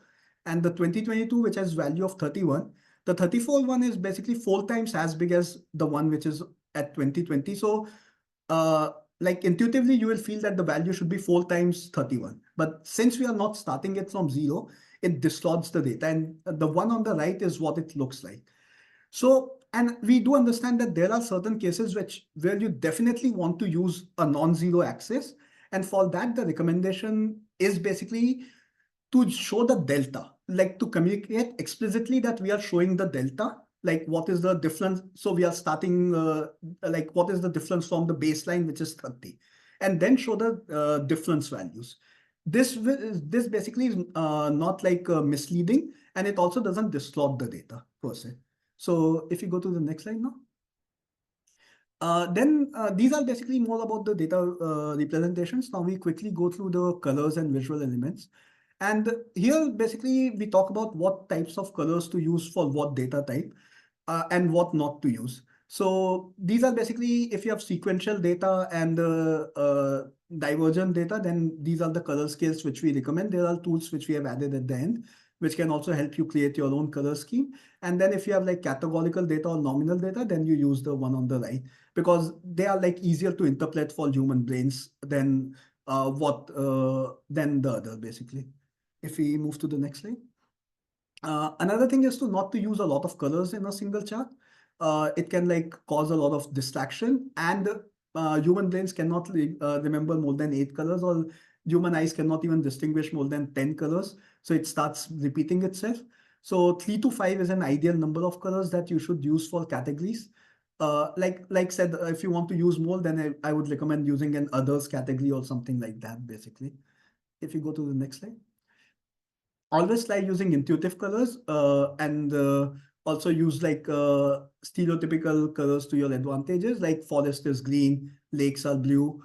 and the 2022, which has value of 31, the 34 one is basically 4 times as big as the one which is at 2020. So like intuitively, you will feel that the value should be 4 times 31. But since we are not starting it from 0, it distorts the data. And the one on the right is what it looks like. So, and we do understand that there are certain cases where you definitely want to use a non-zero axis. And for that, the recommendation is basically to show the delta, like to communicate explicitly that we are showing the delta, like what is the difference. So we are starting like what is the difference from the baseline, which is 30, and then show the difference values. This basically is not like misleading, and it also doesn't distort the data per se. So if you go to the next slide now. Then these are basically more about the data representations. Now we quickly go through the colors and visual elements. And here basically we talk about what types of colors to use for what data type and what not to use. So these are basically, if you have sequential data and divergent data, then these are the color scales which we recommend. There are tools which we have added at the end, which can also help you create your own color scheme. And then if you have like categorical data or nominal data, then you use the one on the right, because they are like easier to interpret for human brains than than the other, basically. If we move to the next slide. Another thing is to not to use a lot of colors in a single chart. It can like cause a lot of distraction, and human brains cannot remember more than 8 colors, or human eyes cannot even distinguish more than 10 colors. So it starts repeating itself. So 3 to 5 is an ideal number of colors that you should use for categories. Like said, if you want to use more, then I would recommend using an others category or something like that, basically. If you go to the next slide. Always try using intuitive colors and also use like stereotypical colors to your advantages, like forest is green, lakes are blue,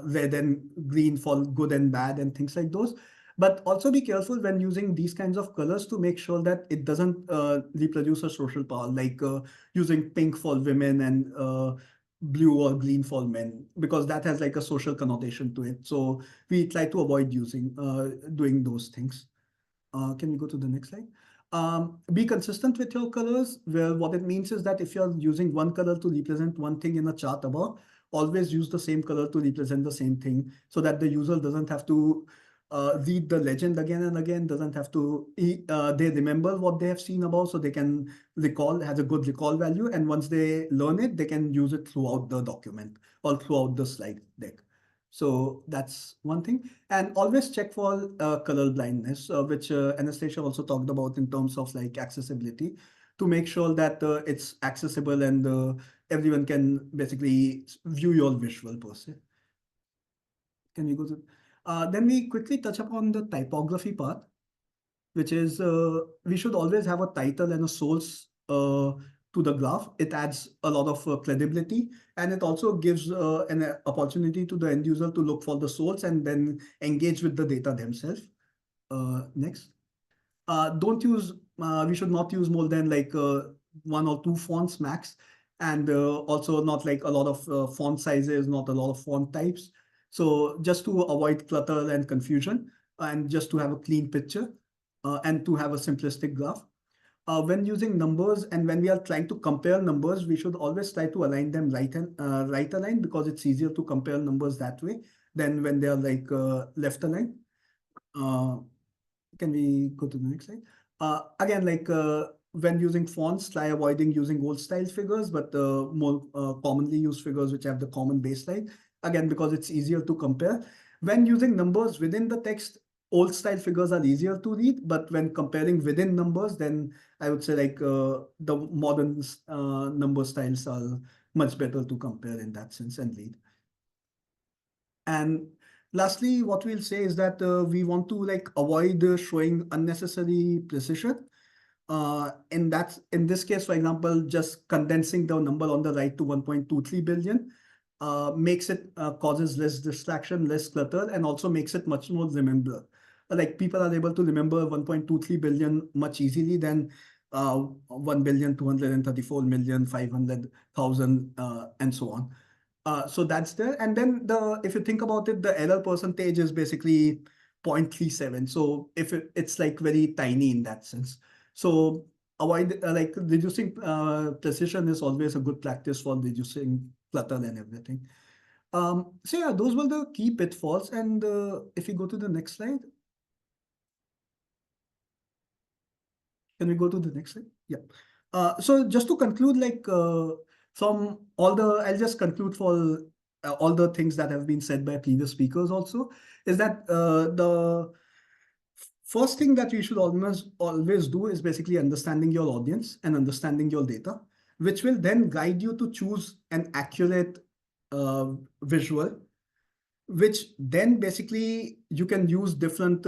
red and green for good and bad and things like those. But also be careful when using these kinds of colors to make sure that it doesn't reproduce a social power, like using pink for women and blue or green for men, because that has like a social connotation to it. So we try to avoid using doing those things. Can we go to the next slide? Be consistent with your colors. Well, what it means is that if you're using one color to represent one thing in a chart above, always use the same color to represent the same thing, so that the user doesn't have to read the legend again and again, doesn't have to, they remember what they have seen above, so they can recall, has a good recall value. And once they learn it, they can use it throughout the document or throughout the slide deck. So that's one thing. And always check for color blindness, which Anastasia also talked about in terms of like accessibility, to make sure that it's accessible and everyone can basically view your visual per se. Can we go to, then we quickly touch upon the typography part, which is we should always have a title and a source to the graph. It adds a lot of credibility, and it also gives an opportunity to the end user to look for the source and then engage with the data themselves. Next. Don't use, we should not use more than like 1 or 2 fonts max, and also not like a lot of font sizes, not a lot of font types. So just to avoid clutter and confusion, and just to have a clean picture and to have a simplistic graph. When using numbers and when we are trying to compare numbers, we should always try to align them right aligned, because it's easier to compare numbers that way than when they are like left aligned. Can we go to the next slide? Again, like when using fonts, try avoiding using old style figures, but more commonly used figures which have the common baseline. Again, because it's easier to compare. When using numbers within the text, old style figures are easier to read, but when comparing within numbers, then I would say like the modern number styles are much better to compare in that sense and read. And lastly, what we'll say is that we want to like avoid showing unnecessary precision. In this case, for example, just condensing the number on the right to 1.23 billion makes it causes less distraction, less clutter, and also makes it much more remember. Like people are able to remember 1.23 billion much easily than 1,234,500,000 and so on. So that's there. And then if you think about it, the error percentage is basically 0.37. So if it's like very tiny in that sense. So avoid like reducing precision is always a good practice for reducing clutter and everything. So yeah, those were the key pitfalls. And if you go to the next slide. Can we go to the next slide? Yeah. So just to conclude, like from all the, I'll just conclude for all the things that have been said by previous speakers also, is that first thing that you should always do is basically understanding your audience and understanding your data, which will then guide you to choose an accurate visual, which then basically you can use different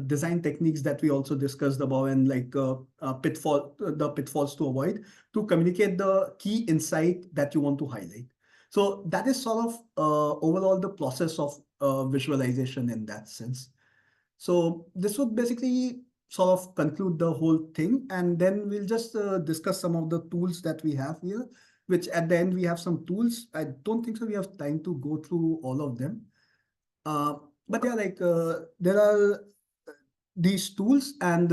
design techniques that we also discussed above, and like the pitfalls to avoid to communicate the key insight that you want to highlight. So that is sort of overall the process of visualization in that sense. So this would basically sort of conclude the whole thing, and then we'll just discuss some of the tools that we have here, which at the end we have some tools. I don't think so we have time to go through all of them. But yeah, like there are these tools, and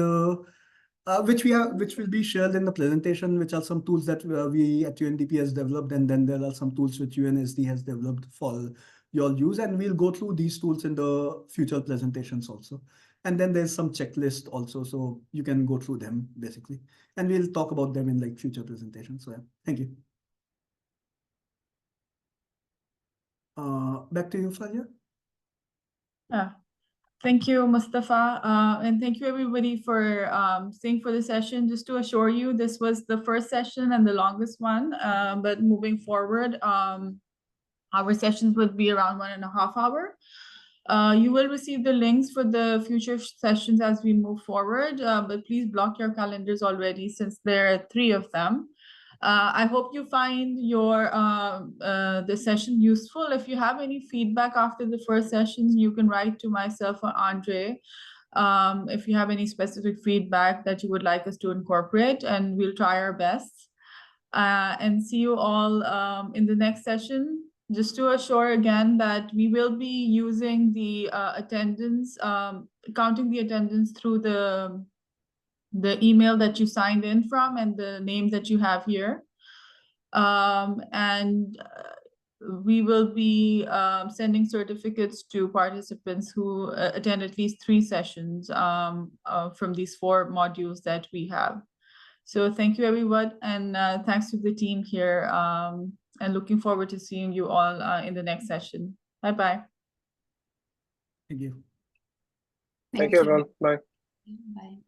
which will be shared in the presentation, which are some tools that we at UNDP has developed, and then there are some tools which UNSD has developed for your use, and we'll go through these tools in the future presentations also. And then there's some checklist also, so you can go through them basically, and we'll talk about them in like future presentations. So yeah, thank you. Back to you, Fazia. Yeah. Thank you, Mustafa. And thank you everybody for staying for the session. Just to assure you, this was the first session and the longest one. But moving forward, our sessions would be around 1.5 hours. You will receive the links for the future sessions as we move forward, but please block your calendars already since there are 3 of them. I hope you find the session useful. If you have any feedback after the first sessions, you can write to myself or Andre. If you have any specific feedback that you would like us to incorporate, and we'll try our best. And see you all in the next session. Just to assure again that we will be using the attendance, counting the attendance through the email that you signed in from and the name that you have here. We will be sending certificates to participants who attend at least 3 sessions from these 4 modules that we have. So thank you, everyone, and thanks to the team here, and looking forward to seeing you all in the next session. Bye-bye. Thank you. Thank you, everyone. Bye. Bye.